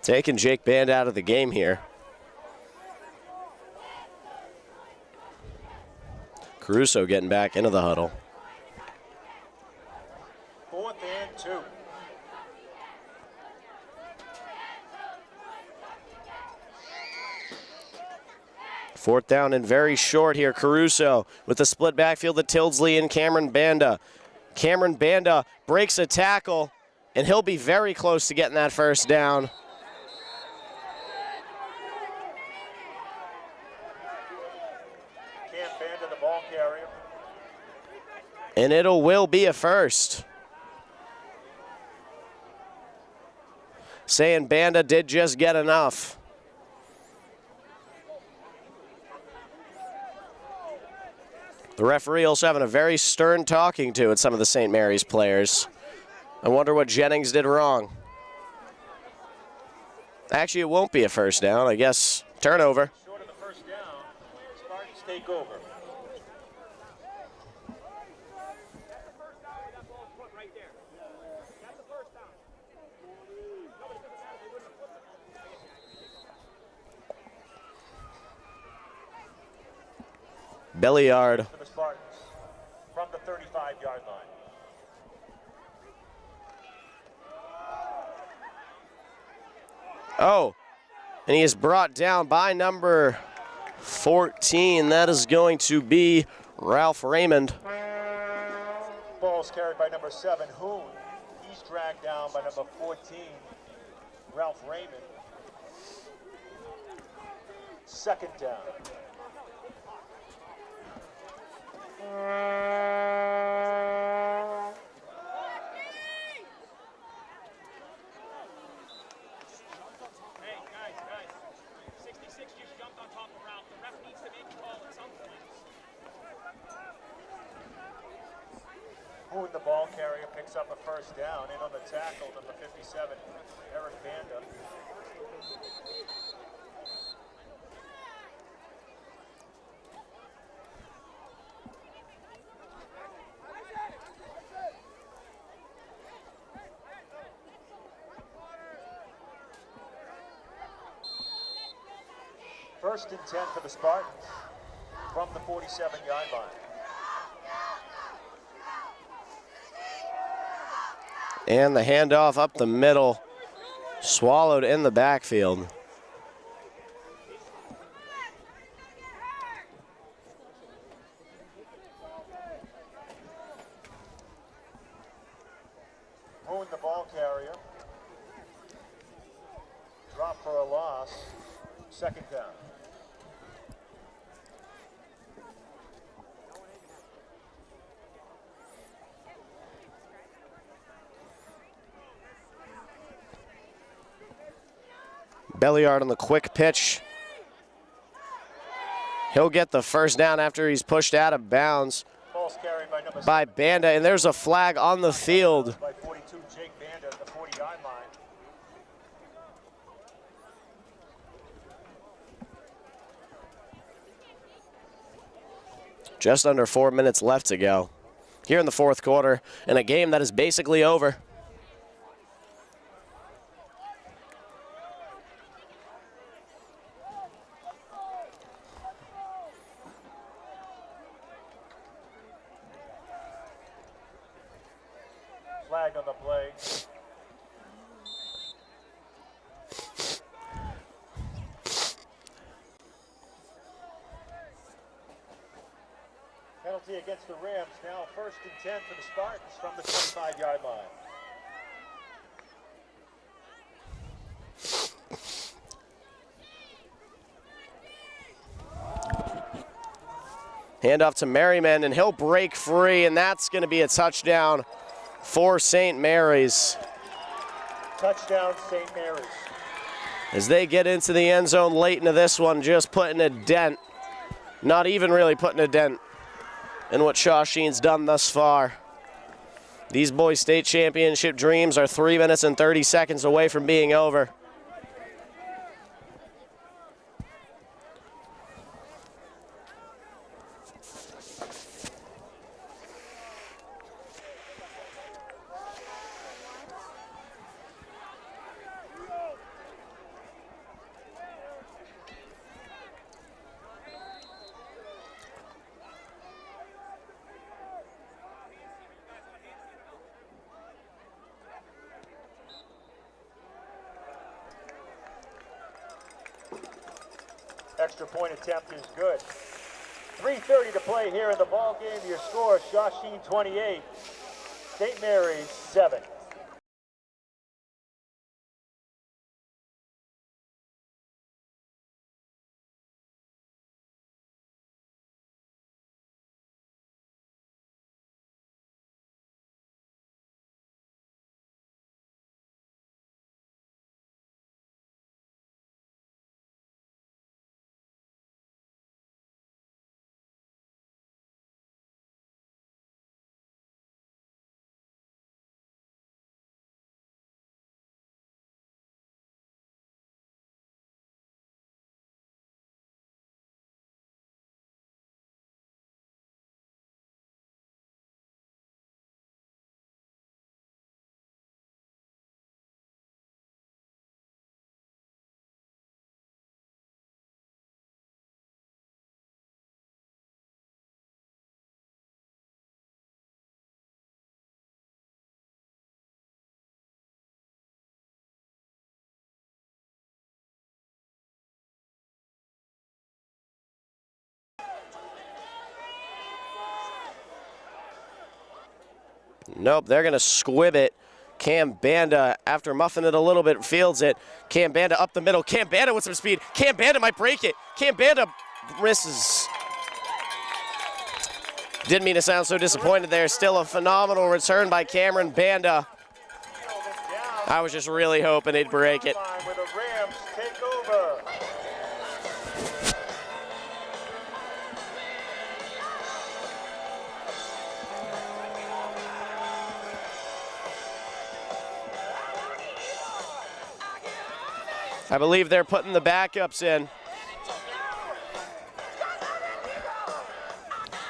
Taking Jake Banda out of the game here. Caruso getting back into the huddle. 4th and 2. Fourth down and very short here. Caruso with the split backfield to Tildesley and Cameron Banda. Cameron Banda breaks a tackle, and he'll be very close to getting that first down. And it will be a first. Saying Banda did just get enough. The referee also having a very stern talking to at some of the St. Mary's players. I wonder what Jennings did wrong. Actually, it won't be a first down. I guess turnover. Short of the first down, Spartans take over. Belliard. For the Spartans from the 35-yard line. Oh, and he is brought down by number 14. That is going to be Ralph Raymond. Ball's carried by number 7, Hoon. He's dragged down by number 14, Ralph Raymond. 2nd down. Hey, guys. 66 just jumped on top of Ralph. The ref needs to make a call at some point. Hoon, the ball carrier, picks up a first down. In on the tackle, number 57, Eric Banda. First and 10 for the Spartans from the 47-yard line. And the handoff up the middle, swallowed in the backfield. second down. Belliard on the quick pitch. He'll get the first down after he's pushed out of bounds by Banda, and there's a flag on the field. By 42, Jake Banda at the 40-yard line. Just under 4 minutes left to go here in the fourth quarter in a game that is basically over. Flag on the play. Penalty against the Rams. Now 1st and 10 for the Spartans from the 25-yard line. Hand off to Merriman, and he'll break free, and that's going to be a touchdown for St. Mary's. Touchdown, St. Mary's. As they get into the end zone late into this one, just putting a dent, not even really putting a dent in what Shawsheen's done thus far. These boys' state championship dreams are 3 minutes and 30 seconds away from being over. Extra point attempt is good. 3:30 to play here in the ball game. Your score, Shawsheen 28, St. Mary's 7. Nope, they're going to squib it. Cam Banda, after muffing it a little bit, fields it. Cam Banda up the middle. Cam Banda with some speed. Cam Banda might break it. Cam Banda misses. Didn't mean to sound so disappointed there. Still a phenomenal return by Cameron Banda. I was just really hoping he'd break it. Where the Rams take over. I believe they're putting the backups in.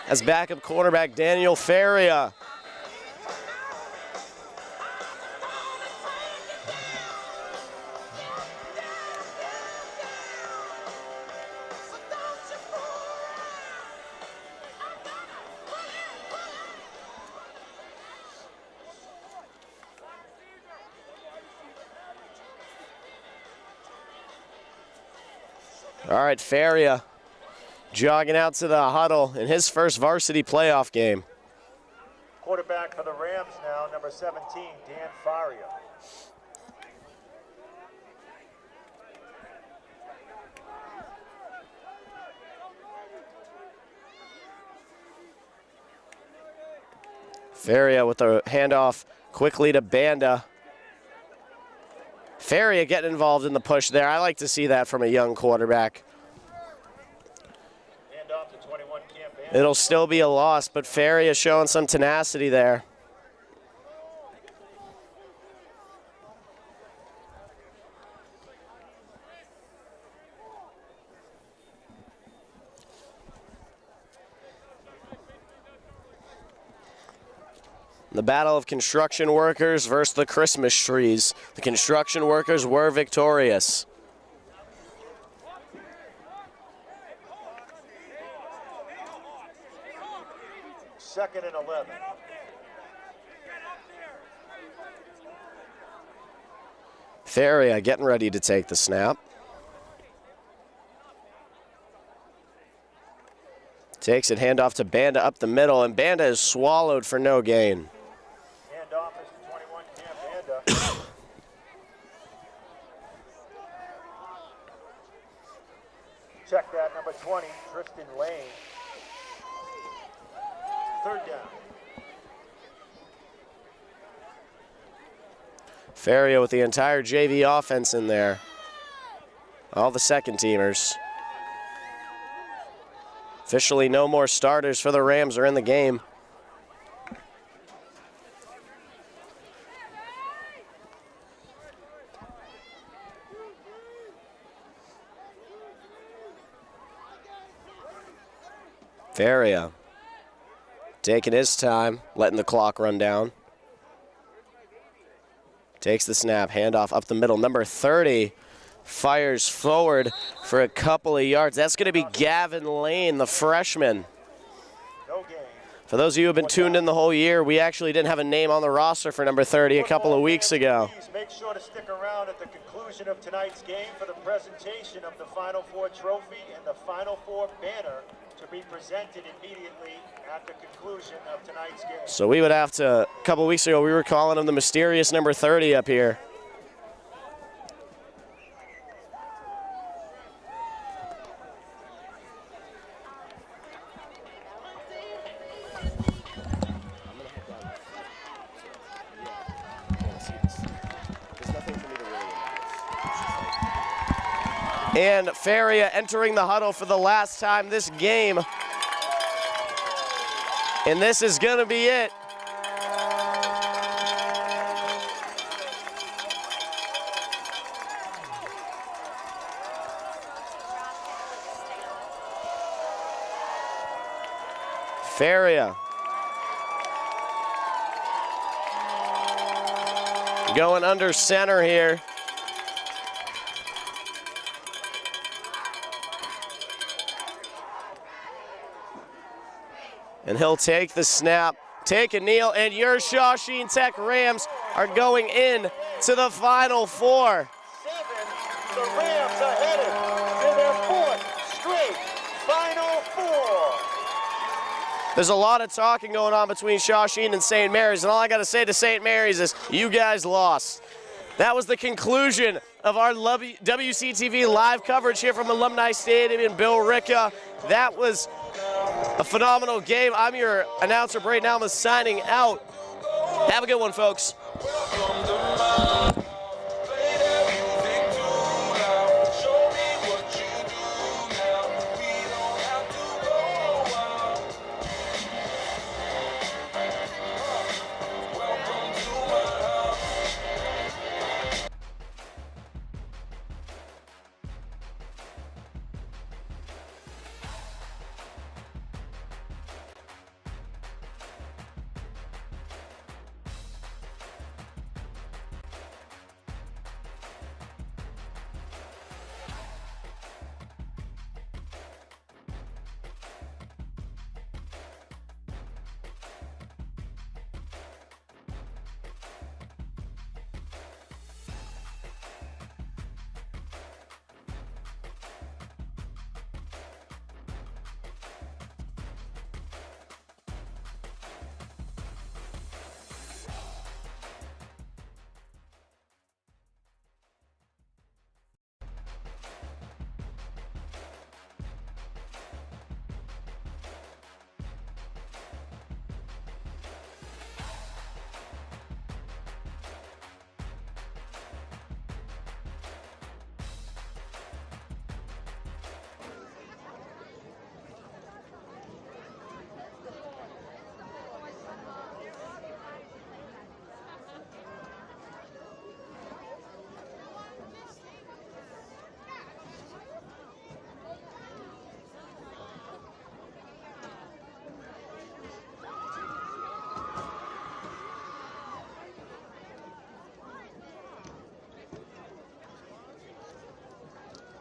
As backup quarterback Daniel Feria. All right, Feria jogging out to the huddle in his first varsity playoff game. Quarterback for the Rams now, number 17, Dan Faria. Feria with the handoff quickly to Banda. Feria getting involved in the push there. I like to see that from a young quarterback. It'll still be a loss, but Feria showing some tenacity there. The battle of construction workers versus the Christmas trees. The construction workers were victorious. Second and 11. Feria getting ready to take the snap. Takes it, handoff to Banda up the middle, and Banda is swallowed for no gain. Handoff is to 21, Cam Banda. Check that, number 20, Tristan Lane. Third down. Feria with the entire JV offense in there. All the second teamers. Officially no more starters for the Rams are in the game. Feria taking his time, letting the clock run down. Takes the snap, handoff up the middle. Number 30 fires forward for a couple of yards. That's going to be Gavin Lane, the freshman. For those of you who have been tuned in the whole year, we actually didn't have a name on the roster for number 30 a couple of weeks ago. Please make sure to stick around at the conclusion of tonight's game for the presentation of the Final Four trophy and the Final Four banner to be presented immediately at the conclusion of tonight's game. So we would have to, a couple of weeks ago, we were calling him the mysterious number 30 up here. And Feria entering the huddle for the last time this game. And this is going to be it. Feria going under center here. And he'll take the snap, take a kneel, and your Shawsheen Tech Rams are going in to the Final Four. The Rams are headed to their fourth straight Final Four. There's a lot of talking going on between Shawsheen and St. Mary's, and all I got to say to St. Mary's is you guys lost. That was the conclusion of our WCTV live coverage here from Alumni Stadium in Bill Ricca. That was a phenomenal game. I'm your announcer, Braden Alma, signing out. Have a good one, folks.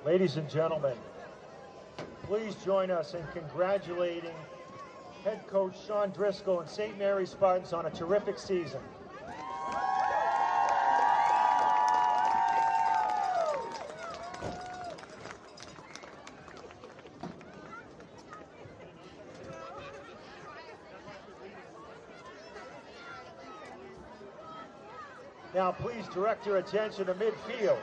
Ladies and gentlemen, please join us in congratulating head coach Sean Driscoll and St. Mary's Spartans on a terrific season. Now please direct your attention to midfield.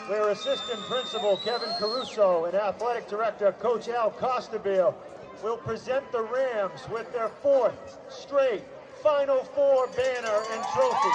Where Assistant Principal Kevin Caruso and Athletic Director Coach Al Costabile will present the Rams with their 4th straight Final Four banner and trophy.